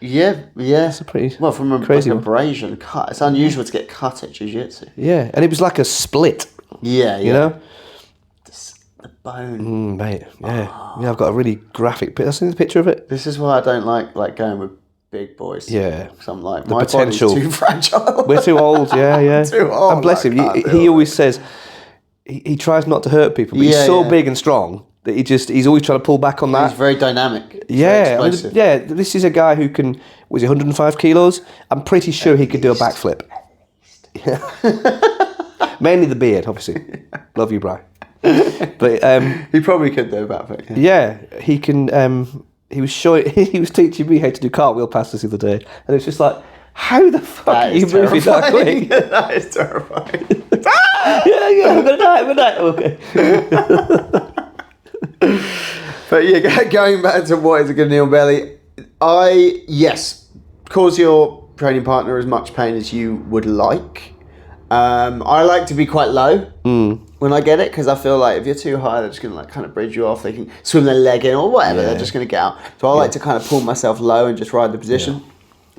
Yeah. It's a pretty from a crazy like abrasion cut. It's unusual to get cut at jiu-jitsu. Yeah, and it was like a split. Yeah. You know? The bone. Mate, yeah. Yeah, I've got a really graphic picture. I've seen the picture of it. This is why I don't like going with big boys. Yeah. Because I'm like, The my potential. body's too fragile. We're too old, yeah. Too old. And bless him, he always says he tries not to hurt people, but he's so big and strong that he's always trying to pull back on that. He's very dynamic. Yeah, very explosive. This is a guy who can, was he 105 kilos? I'm pretty sure he could do a backflip. Yeah. Mainly the beard, obviously. Love you, Bri. But he probably could do a backflip. Yeah, he can. He was teaching me how to do cartwheel passes the other day, and it's just like, how the fuck are you moving that quick? That is terrifying. yeah, I'm gonna die. Okay. But yeah, going back to what is a good knee on belly, cause your training partner as much pain as you would like. I like to be quite low when I get it, because I feel like if you're too high, they're just gonna like kind of bridge you off. They can swim their leg in or whatever. They're just gonna get out. So I like to kind of pull myself low and just ride the position. Yeah.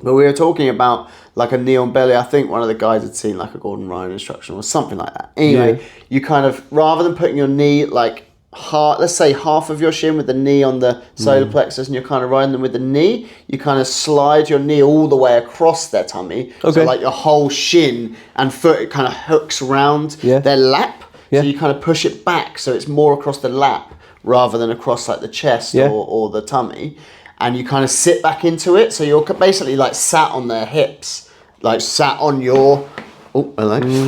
But we were talking about like a knee on belly. I think one of the guys had seen like a Gordon Ryan instructional or something like that. Anyway, you kind of, rather than putting your knee like let's say half of your shin with the knee on the solar plexus, and you're kind of riding them with the knee, you kind of slide your knee all the way across their tummy. Okay. So like your whole shin and foot, it kind of hooks around their lap. Yeah. So you kind of push it back so it's more across the lap rather than across like the chest or the tummy. And you kind of sit back into it. So you're basically like sat on their hips, like sat on your,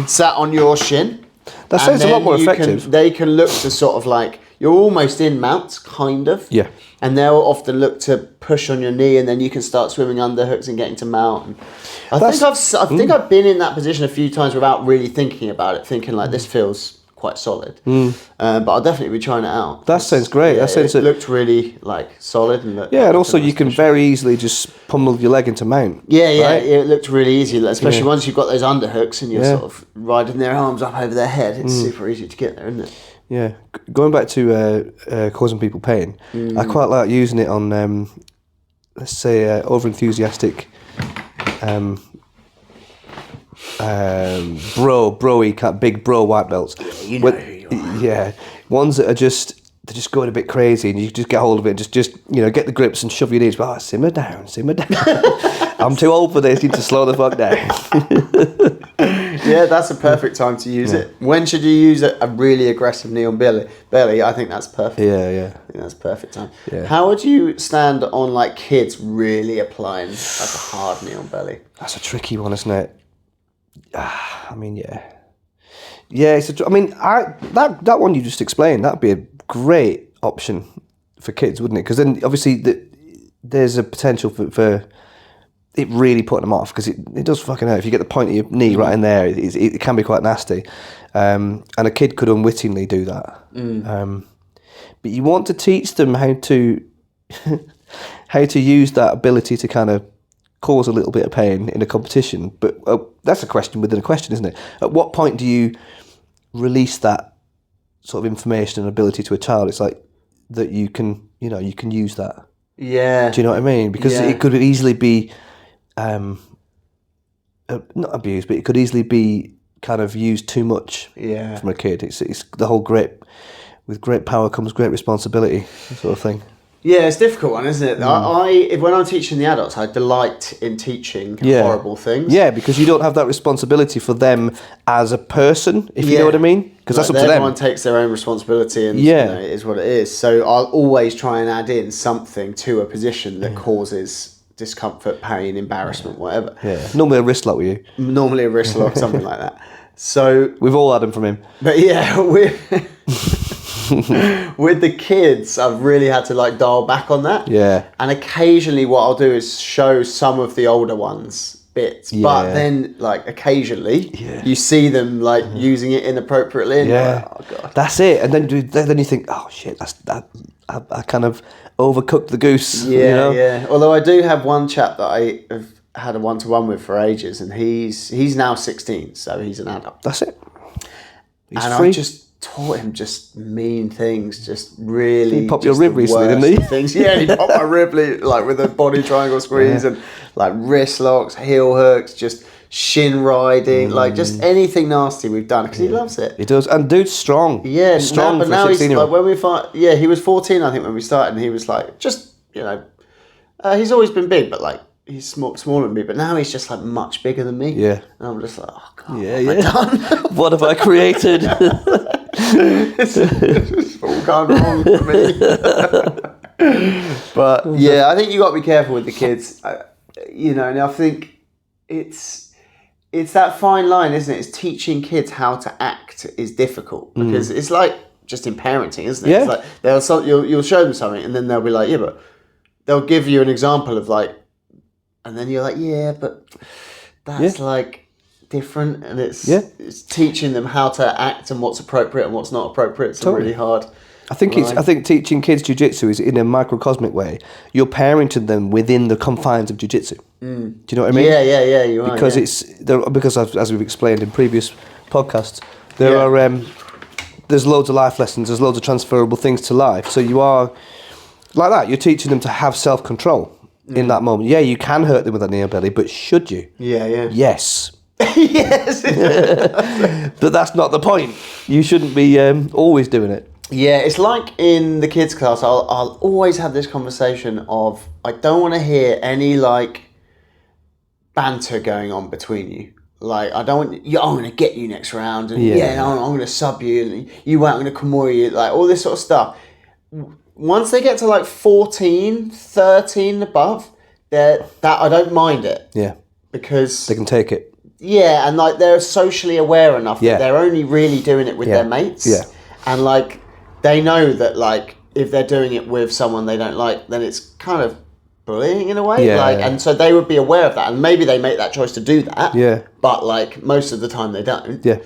sat on your shin. That sounds a lot more effective. They can look to sort of like, you're almost in mounts, kind of. Yeah. And they'll often look to push on your knee, and then you can start swimming underhooks and getting to mount. And I think I've been in that position a few times without really thinking about it, thinking like, this feels quite solid. But I'll definitely be trying it out. That sounds great. Yeah, it looked really like solid. And and also you can very easily just pummel your leg into mount. It looked really easy, especially once you've got those underhooks and you're sort of riding their arms up over their head. It's super easy to get there, isn't it? Yeah. Going back to causing people pain, I quite like using it on, let's say, over-enthusiastic big bro white belts. You know who you are. Yeah, ones that are they're just going a bit crazy, and you just get hold of it, and just get the grips and shove your knees. But simmer down. I'm too old for this. You need to slow the fuck down. Yeah, that's a perfect time to use it. When should you use a really aggressive knee on belly? I think that's perfect. Yeah. I think that's perfect time. Yeah. How would you stand on like kids really applying like a hard knee on belly? That's a tricky one, isn't it? I mean, yeah. That one you just explained, that'd be a great option for kids, wouldn't it? Because then obviously there's a potential for it really putting them off, because it does fucking hurt. If you get the point of your knee right in there, it can be quite nasty. And a kid could unwittingly do that. But you want to teach them how to use that ability to kind of cause a little bit of pain in a competition. But that's a question within a question, isn't it? At what point do you release that sort of information and ability to a child? It's like that you can use that. Yeah. Do you know what I mean? Because it could easily be not abused, but it could easily be kind of used too much from a kid. It's the whole with great power comes great responsibility sort of thing. Yeah, it's a difficult one, isn't it? When I'm teaching the adults, I delight in teaching horrible things. Yeah, because you don't have that responsibility for them as a person, if you know what I mean. Because that's up to them. Everyone takes their own responsibility, and it is what it is. So I'll always try and add in something to a position that causes discomfort, pain, embarrassment, whatever. Yeah, normally a wrist lock with you. Normally a wrist lock, something like that. So we've all had them from him. But yeah, with the kids, I've really had to like dial back on that. Yeah. And occasionally what I'll do is show some of the older ones bits. Yeah. But then like occasionally you see them like using it inappropriately. And yeah. Like, oh God. That's it. And then you think, oh shit, I kind of overcooked the goose. Yeah, yeah. Although I do have one chap that I have had a one-to-one with for ages, and he's now 16, so he's an adult. That's it. He's free. taught him just mean things, just really. He popped your rib recently, didn't he? Things. Yeah, he popped my rib like with a body triangle squeeze and like wrist locks, heel hooks, just shin riding, like just anything nasty we've done because he loves it. He does, and dude's strong. Yeah, strong. But now he's like when we fight. Yeah, he was 14, I think, when we started, and he was like just he's always been big, but like. He's smaller than me, but now he's just like much bigger than me. Yeah. And I'm just like, oh God, what have I done? What have I created? It's all gone wrong for me. But yeah, I think you got to be careful with the kids. And I think it's that fine line, isn't it? It's teaching kids how to act is difficult because it's like just in parenting, isn't it? Yeah. It's like you'll show them something and then they'll be like, yeah, but they'll give you an example of like. And then you're like, yeah, but that's like different, and it's teaching them how to act and what's appropriate and what's not appropriate. It's really hard. I think teaching kids jiu-jitsu is in a microcosmic way. You're parenting them within the confines of jiu-jitsu. Do you know what I mean? Yeah, you are. Because as we've explained in previous podcasts, there's loads of life lessons. There's loads of transferable things to life. So you are like that. You're teaching them to have self-control. In that moment, you can hurt them with a knee belly, but should you? Yeah. Yes. Yes. But that's not the point. You shouldn't be always doing it. Yeah, it's like in the kids' class. I'll always have this conversation of I don't want to hear any like banter going on between you. Like I don't want I'm going to get you next round, and I'm going to sub you, and you weren't going to Kimura you, like all this sort of stuff. Once they get to like 14, 13 above, that I don't mind it. Yeah. Because they can take it. Yeah, and like they're socially aware enough that they're only really doing it with their mates. Yeah. And like they know that like if they're doing it with someone they don't like, then it's kind of bullying in a way. And so they would be aware of that. And maybe they make that choice to do that. Yeah. But like most of the time they don't. Yeah.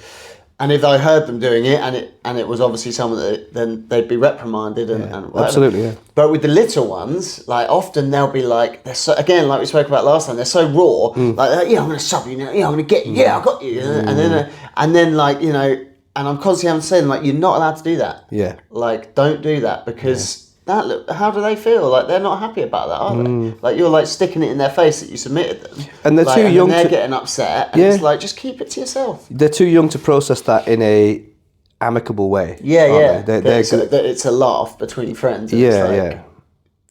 And if I heard them doing it, and it was obviously someone then they'd be reprimanded and whatever. Absolutely, yeah. But with the little ones, like often they'll be like, they're so, again, like we spoke about last time, they're so raw. Like, I'm going to sub you now. I'm going to get you. I got you. And then like and I'm constantly having to say to them, like, you're not allowed to do that. Yeah. Like, don't do that because how do they feel? Like they're not happy about that, are they? Like you're like sticking it in their face that you submitted them, and they're too young. They're getting upset. And it's like just keep it to yourself. They're too young to process that in a amicable way. It's a laugh between friends. And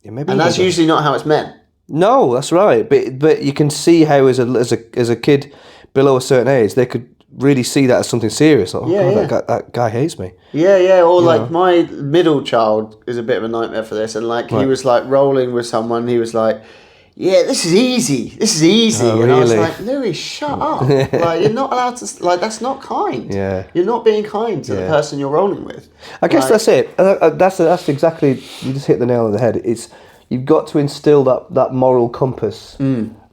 maybe. And that's usually not how it's meant. No, that's right. But you can see how as a kid below a certain age they could really see that as something serious. That guy hates me. Or like my middle child is a bit of a nightmare for this, and like he was like rolling with someone, he was like, this is easy. Oh, and really? I was like, Louis, shut up. Like you're not allowed to, like that's not kind. You're not being kind to the person you're rolling with. I guess that's it. That's exactly, you just hit the nail on the head. It's you've got to instill that moral compass.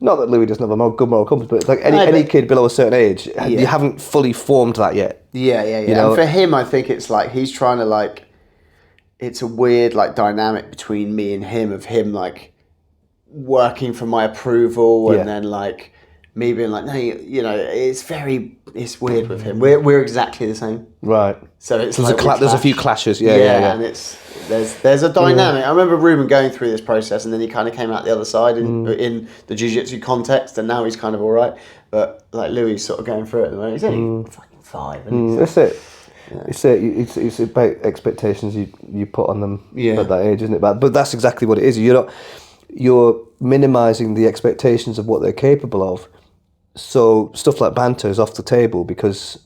Not that Louis doesn't have a good moral compass, but it's like any kid below a certain age, you haven't fully formed that yet. Yeah. And for him, I think it's like he's trying to like, it's a weird like dynamic between me and him of him like working for my approval and then like me being like, no, it's weird with him. We're exactly the same. Right. So it's there's a few clashes. Yeah. And there's a dynamic. I remember Ruben going through this process, and then he kind of came out the other side in the jiu-jitsu context, and now he's kind of all right. But like Louis is sort of going through it at the moment. He's only fucking 5. That's it. Yeah. It's about expectations you put on them at that age, isn't it? But that's exactly what it is. You're minimising the expectations of what they're capable of. So stuff like banter is off the table because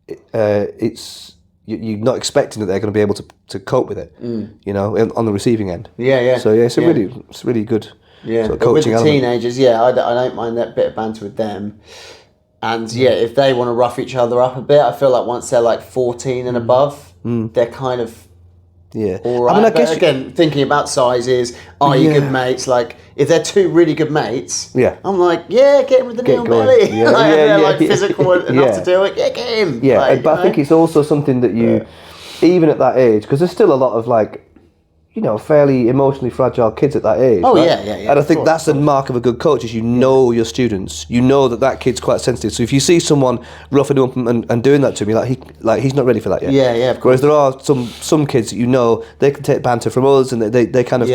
it's you're not expecting that they're going to be able to cope with it. On the receiving end. Yeah. So it's really good. Yeah, sort of but with the element. teenagers, I don't mind that bit of banter with them. And if they want to rough each other up a bit, I feel like once they're like 14 and above, they're kind of all right. I guess again, thinking about sizes, are you good mates? Like if they're two really good mates, I'm like, get him with the knee on belly. They're like physical enough to do it. Get him. Yeah, but I think it's also something that you, even at that age, because there's still a lot of like, fairly emotionally fragile kids at that age. Oh, right? yeah. And I think that's the mark of a good coach is your students. You know that kid's quite sensitive. So if you see someone roughing him up and doing that to me, he's not ready for that yet. Yeah, of course. Whereas there are some kids that they can take banter from us, and they kind of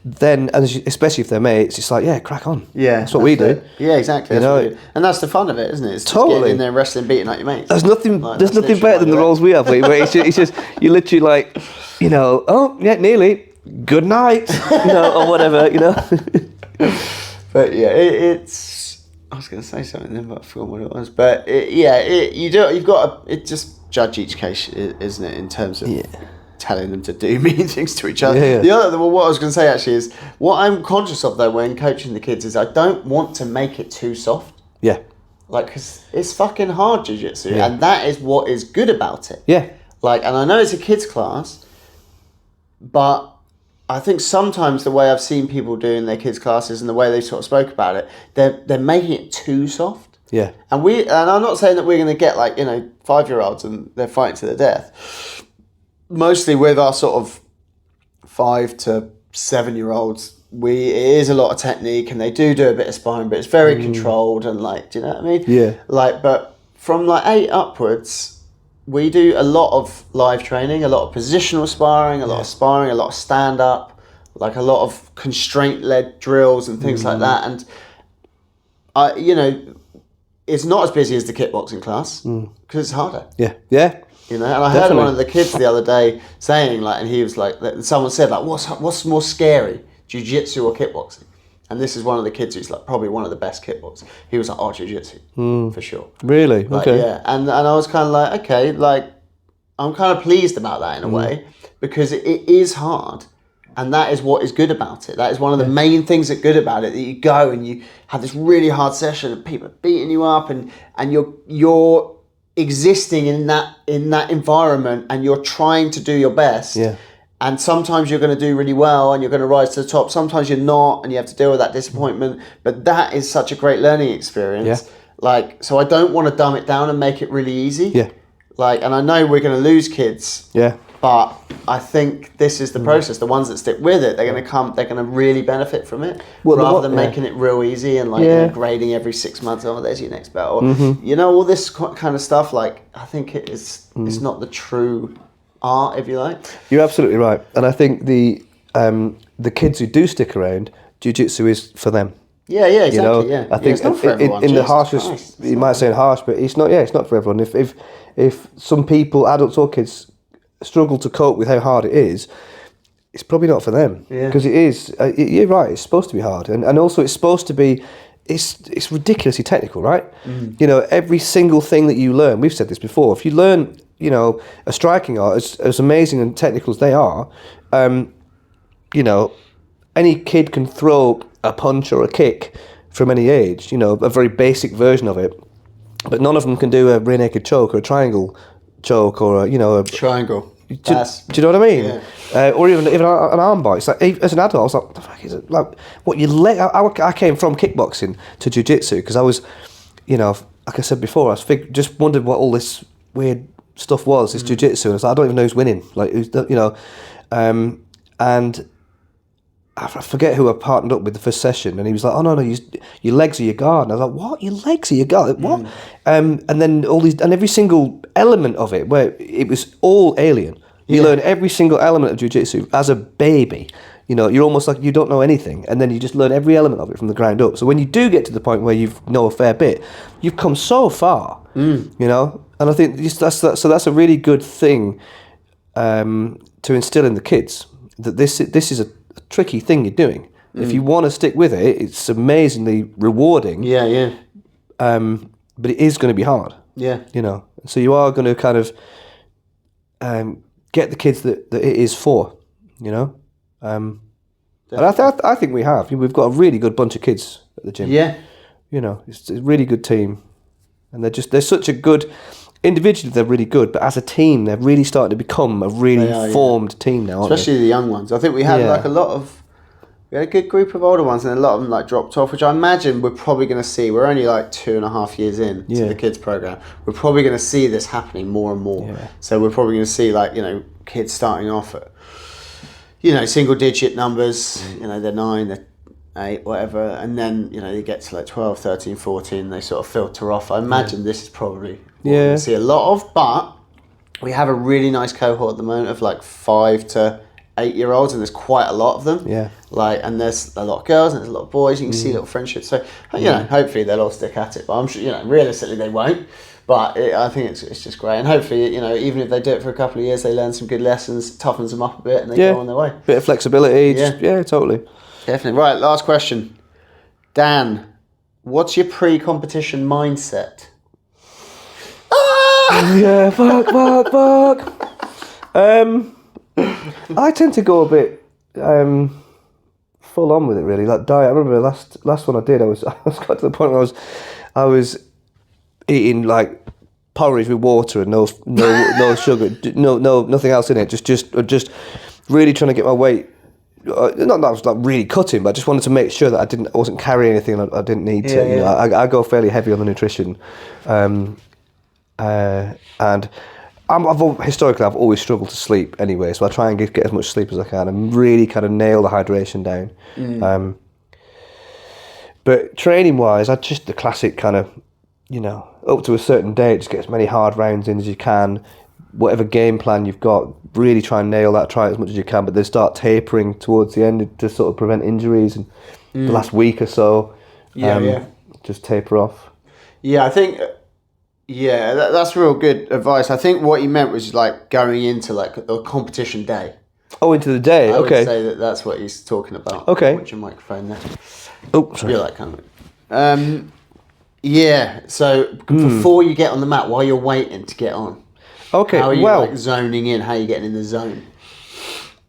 then, and especially if they're mates, it's like, yeah, crack on. Yeah, that's what we do. Yeah, exactly. That's what we do. And that's the fun of it, isn't it? It's just getting in there, wrestling, beating like your mates. There's nothing better than the roles we have. Where it's just you literally like, oh yeah, nearly. Good night, or whatever, But yeah, it's. I was going to say something then, but I forgot what it was. But you've got to just judge each case, isn't it, in terms of telling them to do mean things to each other. Yeah. What I was going to say actually is what I'm conscious of though when coaching the kids is I don't want to make it too soft. Yeah. Because it's fucking hard jiu-jitsu, and that is what is good about it. Yeah. And I know it's a kids class, but I think sometimes the way I've seen people doing their kids' classes and the way they sort of spoke about it, they're making it too soft. Yeah. And I'm not saying that we're going to get 5-year-olds and they're fighting to the death. Mostly with our sort of 5 to 7-year-olds, it is a lot of technique and they do a bit of sparring, but it's very controlled and do you know what I mean? Yeah. But from 8 upwards, we do a lot of live training, a lot of positional sparring, a lot of sparring, a lot of stand-up, a lot of constraint-led drills and things like that. And, it's not as busy as the kickboxing class because it's harder. Yeah, yeah. And I heard one of the kids the other day saying, and he was someone said, what's more scary, jiu-jitsu or kickboxing? And this is one of the kids who's probably one of the best kickboxers. He was like, jiu-jitsu, for sure. Really? Okay. Yeah, and I was kind of okay, I'm kind of pleased about that in a way, because it is hard, and that is what is good about it. That is one of the main things that good about it, that you go and you have this really hard session and people are beating you up and you're existing in that environment and you're trying to do your best. Yeah. And sometimes you're going to do really well and you're going to rise to the top. Sometimes you're not and you have to deal with that disappointment. But that is such a great learning experience. Yeah. So I don't want to dumb it down and make it really easy. Yeah. And I know we're going to lose kids. Yeah. But I think this is the process. The ones that stick with it, they're going to really benefit from it, rather than making it real easy and grading every 6 months. Oh, there's your next belt. Or, all this kind of stuff. I think it's not the true art, if you like. You're absolutely right, and I think the kids who do stick around, jiu-jitsu is for them. Yeah, exactly. I think it's not for everyone. In the harshest, you might say harsh, but it's not. Yeah, it's not for everyone. If some people, adults or kids, struggle to cope with how hard it is, it's probably not for them. Yeah. Because it is. You're right. It's supposed to be hard, and also it's supposed to be. It's ridiculously technical, right? Every single thing that you learn. We've said this before. If you learn, a striking art, as amazing and technical as they are, any kid can throw a punch or a kick from any age. A very basic version of it, but none of them can do a rear naked choke or a triangle choke or a triangle. Do you know what I mean? Yeah. Or even an arm bar. It's as an adult, I was like, what the fuck is it? What you leg? I came from kickboxing to jiu-jitsu because I was, like I said before, I was just wondered what all this weird stuff was. This jiu-jitsu, and I was like, I don't even know who's winning. And I forget who I partnered up with the first session, and he was like, "Oh no, your legs are your guard." And I was like, "What? Your legs are your guard? What?" And then all these, and every single element of it, where it was all alien. You learn every single element of jiu-jitsu as a baby. You're almost like you don't know anything, and then you just learn every element of it from the ground up. So when you do get to the point where you know a fair bit, you've come so far. And I think that's a really good thing to instill in the kids, that this is a tricky thing you're doing. If you want to stick with it, it's amazingly rewarding. But it is going to be hard. So you are going to kind of get the kids that it is for. And I think we have. We've got a really good bunch of kids at the gym. It's a really good team, and they're such a good. Individually, they're really good, but as a team, they're really starting to become a really formed team now, aren't especially the young ones. I think we had we had a good group of older ones, and a lot of them dropped off, which I imagine we're probably going to see. We're only 2.5 years in to the kids program. We're probably going to see this happening more and more. So we're probably going to see kids starting off at single digit numbers, they're 9, they're 8, whatever, and then, they get to like 12, 13, 14, they sort of filter off. I imagine this is probably what we'll see a lot of, but we have a really nice cohort at the moment of like 5 to 8-year-olds, and there's quite a lot of them. Yeah. And there's a lot of girls and there's a lot of boys. You can see little friendships. So, hopefully they'll all stick at it, but I'm sure, realistically they won't. But I think it's just great, and hopefully, even if they do it for a couple of years, they learn some good lessons, toughens them up a bit, and they go on their way. Bit of flexibility. Totally. Definitely. Right, last question. Dan, what's your pre-competition mindset? Yeah, fuck. I tend to go a bit full on with it, really. Like diet. I remember the last one I did, I was got to the point where I was eating like porridge with water and no sugar, nothing else in it. Just really trying to get my weight. Not that I was like really cutting, but I just wanted to make sure that I wasn't carrying anything I didn't need to. I go fairly heavy on the nutrition, and historically I've always struggled to sleep anyway, so I try and get as much sleep as I can and really kind of nail the hydration down. But training wise, I just the classic kind of, up to a certain day, just get as many hard rounds in as you can. Whatever game plan you've got, really try and nail that, try it as much as you can, but then start tapering towards the end to sort of prevent injuries, and the last week or so, just taper off. Yeah, I think, that's real good advice. I think what you meant was like going into like a competition day. Oh, into the day, I okay. would say that's what he's talking about. Okay. Watch your microphone there. Oh, sorry. You're that kind of... so before you get on the mat, while you're waiting to get on, okay, how are you like zoning in? How are you getting in the zone?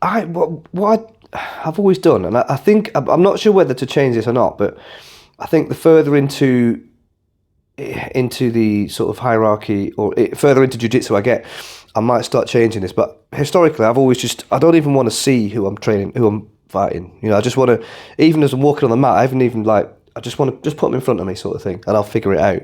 What I've always done, and I think, I'm not sure whether to change this or not, but I think the further into the sort of hierarchy, or further into jiu-jitsu I get, I might start changing this. But historically, I've always I don't even want to see who I'm training, who I'm fighting. I just want to, even as I'm walking on the mat, I just want to just put them in front of me, sort of thing, and I'll figure it out.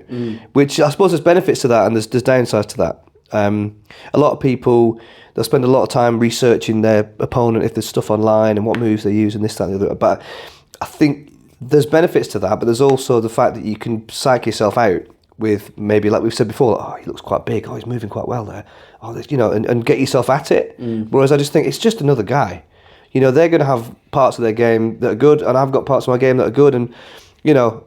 Which I suppose there's benefits to that, and there's downsides to that. A lot of people, they'll spend a lot of time researching their opponent if there's stuff online and what moves they use and this, that, and the other. But I think there's benefits to that, but there's also the fact that you can psych yourself out with maybe, like we've said before, he looks quite big, he's moving quite well there, and get yourself at it. Whereas I just think it's just another guy. They're going to have parts of their game that are good, and I've got parts of my game that are good, and it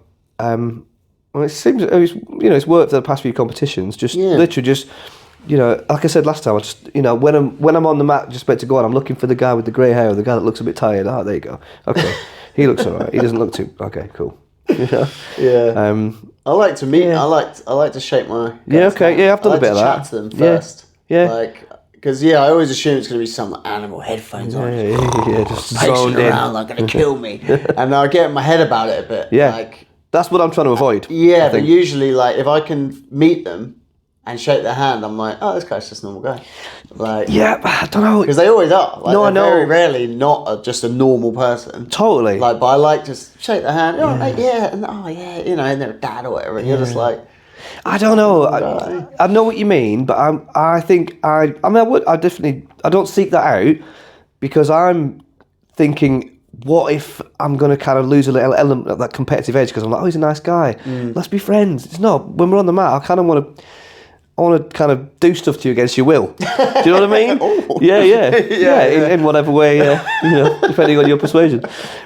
seems it's worked for the past few competitions. Literally just. Like I said last time, I just when I'm on the mat, just about to go on, I'm looking for the guy with the grey hair, or the guy that looks a bit tired. Oh, there you go. Okay, he looks alright. He doesn't look too. Okay, cool. Yeah. I like to meet. I like to shake my. Okay. Yeah, I've done a bit of that. Chat to them first. Yeah. Because I always assume it's going to be some animal headphones on. Yeah, just pacing zoned around, like going to kill me, and I get in my head about it a bit. Yeah. That's what I'm trying to avoid. Yeah, but usually, if I can meet them and shake their hand, I'm like, oh, this guy's just a normal guy. I don't know. Because they always are. No, I know. Very rarely not just a normal person. Totally. But I like to shake their hand. Oh, mate, and and they're a dad or whatever. And you're just like, I don't know. I know what you mean, but I don't seek that out, because I'm thinking, what if I'm going to kind of lose a little element of that competitive edge because I'm like, he's a nice guy. Let's be friends. It's not. When we're on the mat, I kind of want to kind of do stuff to you against your will. Do you know what I mean? In whatever way, depending on your persuasion.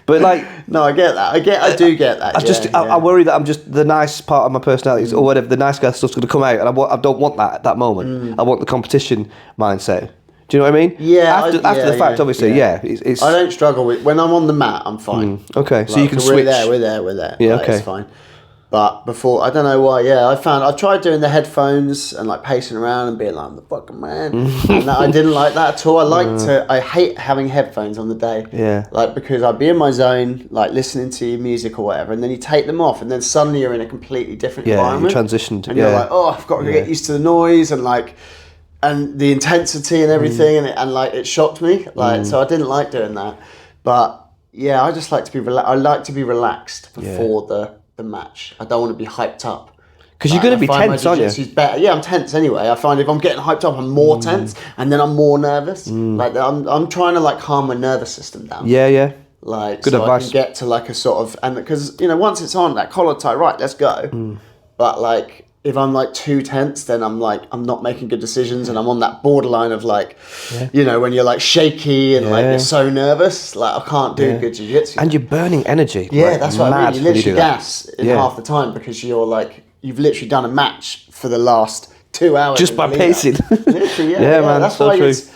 But no, I get that. I do get that. I worry that I'm just the nice part of my personality, or whatever. The nice guy stuff's going to come out, and I don't want that at that moment. I want the competition mindset. Do you know what I mean? Yeah. After the fact, obviously, it's. I don't struggle with when I'm on the mat. I'm fine. Okay, so you can switch. We're there. Yeah, okay. It's fine. But before, I don't know why. Yeah, I've tried doing the headphones and pacing around and being like, I'm the fucking man. And I didn't like that at all. I hate having headphones on the day. Yeah. Because I'd be in my zone, listening to your music or whatever, and then you take them off, and then suddenly you're in a completely different environment. You transitioned. And you're like, I've got to get used to the noise and the intensity and everything, and it shocked me. So I didn't like doing that. But yeah, I just like to be I like to be relaxed before the match. I don't want to be hyped up Because you're going to be tense, aren't you? Better. Yeah, I'm tense anyway. I find if I'm getting hyped up, I'm more tense, and then I'm more nervous. Like I'm trying to like calm my nervous system down. Yeah. Like good advice. I can get to like a sort of, and because once it's on that collar tie, right, let's go. But like if I'm like too tense, then I'm not making good decisions, and I'm on that borderline of like, when you're like shaky and like you're so nervous, like I can't do good jiu-jitsu. And you're burning energy. Yeah, like, that's what I mean. You literally gas in half the time because you're like, you've literally done a match for the last 2 hours. Just by pacing. Literally, yeah, man. That's so why true. It's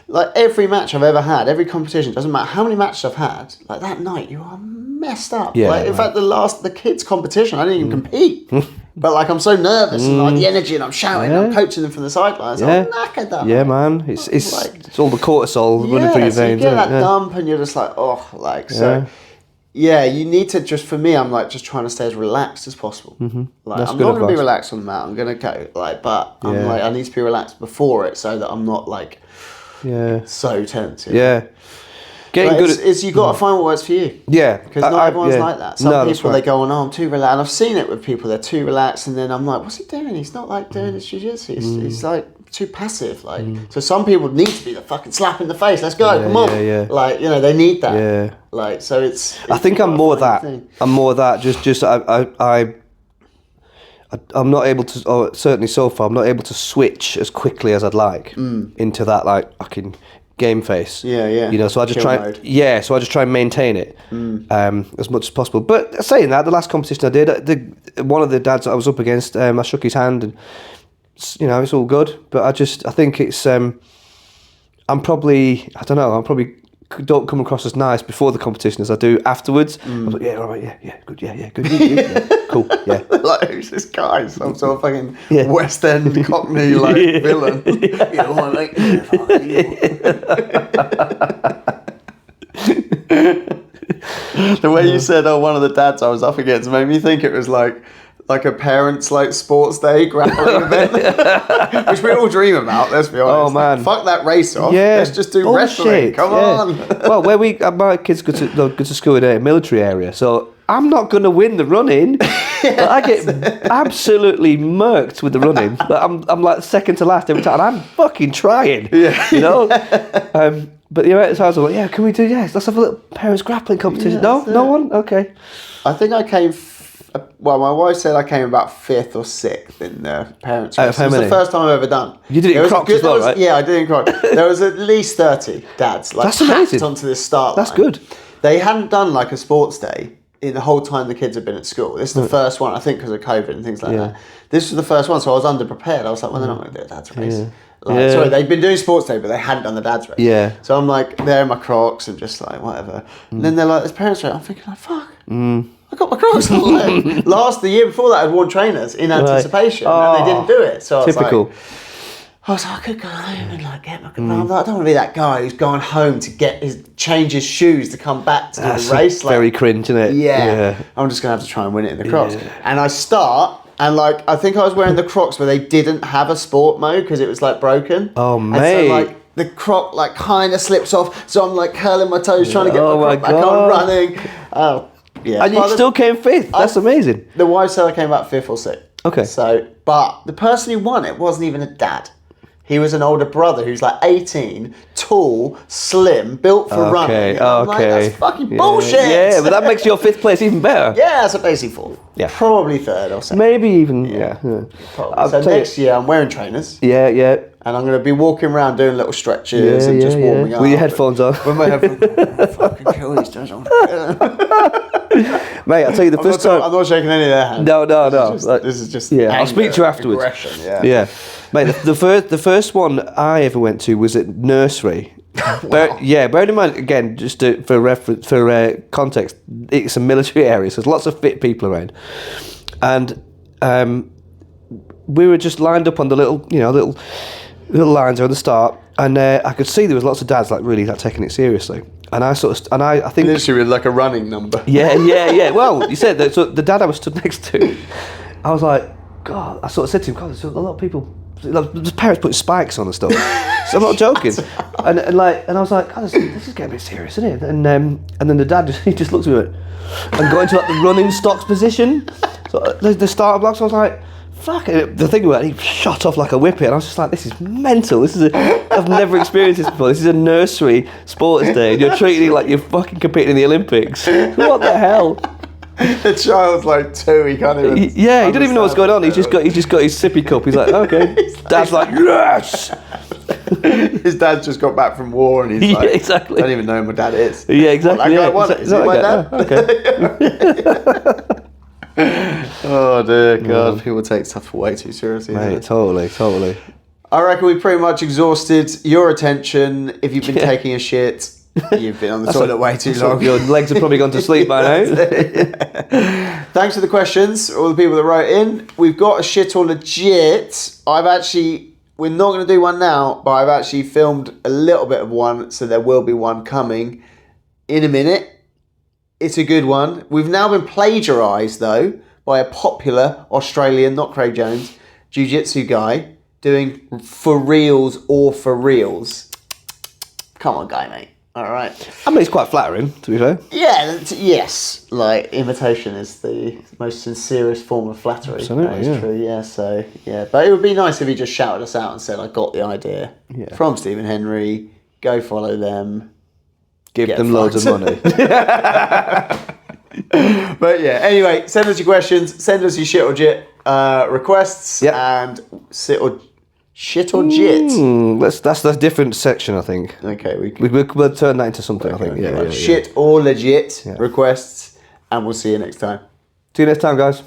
like every match I've ever had, every competition, doesn't matter how many matches I've had, like that night you are messed up. Yeah, like in fact the kids competition, I didn't even compete. But like I'm so nervous and like the energy and I'm shouting, I'm coaching them from the sidelines. I'm knackered that Yeah, night. man. It's all the cortisol running through your veins. You get that dump and you're just like, so you need to just, for me, I'm like just trying to stay as relaxed as possible. Like That's I'm good not going to advice. be relaxed on the mat. I'm going to go like, but I'm like, I need to be relaxed before it so that I'm not like so tense. Getting good it's you got to find what works for you. Yeah. Because not everyone's like that. Some people, they go on, I'm too relaxed. And I've seen it with people, they're too relaxed. And then I'm like, what's he doing? He's not like doing his jiu-jitsu. He's like too passive. Like, so some people need to be the fucking slap in the face. Let's go, come on. Like, they need that. Yeah. Like, so it's I think I'm more that. I'm more that. Just I'm not able to, or certainly so far, I'm not able to switch as quickly as I'd like into that like fucking game face. Yeah. So I just try. Mode. Yeah. So I just try and maintain it as much as possible. But saying that, the last competition I did, one of the dads that I was up against, I shook his hand, and it's all good. But I think it's I'm probably don't come across as nice before the competition as I do afterwards. I'm like, yeah, all right, yeah, good, yeah, good, cool, yeah. Like, who's this guy? Some sort of fucking West End Cockney villain. The way you said, one of the dads I was up against made me think it was like a parents' sports day grappling event, which we all dream about. Let's be honest. Oh man, fuck that race off. Yeah, let's just do wrestling. Come on. Well, where my kids go to school in a military area, so I'm not going to win the running. But I get absolutely murked with the running. But I'm like second to last every time. I'm fucking trying. Yeah. But so I was like, yeah, can we do? Yes, let's have a little parents' grappling competition. No one. Okay. I think I came. Well, my wife said I came about 5th or 6th in the parents' race. It was the first time I've ever done. You did it in Crocs as well, right? Yeah, I did it in Crocs. There was at least 30 dads That's amazing. packed onto this start line. That's good. They hadn't done a sports day in the whole time the kids had been at school. This is the first one, I think, because of COVID and things like that. This was the first one, so I was underprepared. I was like, well, they're not going to do a dad's race. Sorry, they'd been doing sports day, but they hadn't done the dad's race. Yeah. So I'm like, there in my Crocs and just like, whatever. And then they're like, there's parents' race. I'm thinking like, fuck. I got my Crocs on. The year before that, I'd worn trainers in anticipation, and they didn't do it. So typical. I was like, I could go home and get my. I'm like, I don't want to be that guy who's gone home to change his shoes to come back to do the race. Very cringe, isn't it? Yeah. I'm just gonna have to try and win it in the Crocs. And I start, and I think I was wearing the Crocs where they didn't have a sport mode because it was broken. Oh mate. And so the Croc kind of slips off, so I'm curling my toes trying to get my Croc back on running. Oh. Yeah. And you still came 5th. That's amazing. The wife said I came about 5th or 6th. Okay. So, but the person who won it wasn't even a dad. He was an older brother who's 18, tall, slim, built for running. I'm like, that's fucking bullshit. Yeah, but that makes your 5th place even better. Yeah, so basically 4th. Yeah. Probably 3rd or 2nd. Maybe even, So next year I'm wearing trainers. Yeah. And I'm going to be walking around doing little stretches and just warming up. With your headphones on. With my headphones fucking kill these guys. Mate, I'll tell you the first time. I'm not shaking any of their hands. No. This is just anger, I'll speak to you afterwards. Yeah. Mate, the first one I ever went to was at nursery. Wow. Bearing in mind, again, just for context, it's a military area, so there's lots of fit people around. And we were just lined up on the little lines around the start, and I could see there was lots of dads really taking it seriously. And I think literally with a running number. Yeah. Well, you said that. So the dad I was stood next to, I was like, God. I sort of said to him, God, there's a lot of people. There's parents putting spikes on and stuff. So I'm not joking. and I was like, God, this is getting a bit serious, isn't it? And then the dad just looked at me and got into the running stocks position. So the starter blocks. I was like, fuck it. The thing about it, he shot off like a whippet, and I was just like, this is mental. I've never experienced this before. This is a nursery sports day, and you're treating it like you're fucking competing in the Olympics. What the hell? The child's like 2, he can't even. He didn't even know what's going on. He just got his sippy cup. He's like, okay. Dad's like, yes. His dad just got back from war, and he's like, exactly. I don't even know who my dad is. Yeah, exactly. Is he my dad? Oh, okay. Oh dear God, people take stuff way too seriously. Mate, totally. I reckon we pretty much exhausted your attention. If you've been taking a shit, you've been on the toilet way too long. Your legs have probably gone to sleep by now. Thanks for the questions, all the people that wrote in. We've got a shit or legit. We're not going to do one now, but I've actually filmed a little bit of one, so there will be one coming in a minute. It's a good one. We've now been plagiarised, though, by a popular Australian, not Craig Jones, jiu-jitsu guy, doing for reals or for reals. Come on, guy, mate. All right. I mean, it's quite flattering, to be fair. Yeah, yes. Like, imitation is the most sincerest form of flattery. Absolutely, that is true, yeah. So, yeah. But it would be nice if he just shouted us out and said, I got the idea from Stephen Henry. Go follow them. Give them loads of money. But yeah, anyway, send us your questions. Send us your shit or jit requests. And shit or jit. That's the different section, I think. Okay, we'll turn that into something. Okay, I think. Yeah. Shit or legit requests, and we'll see you next time. See you next time, guys.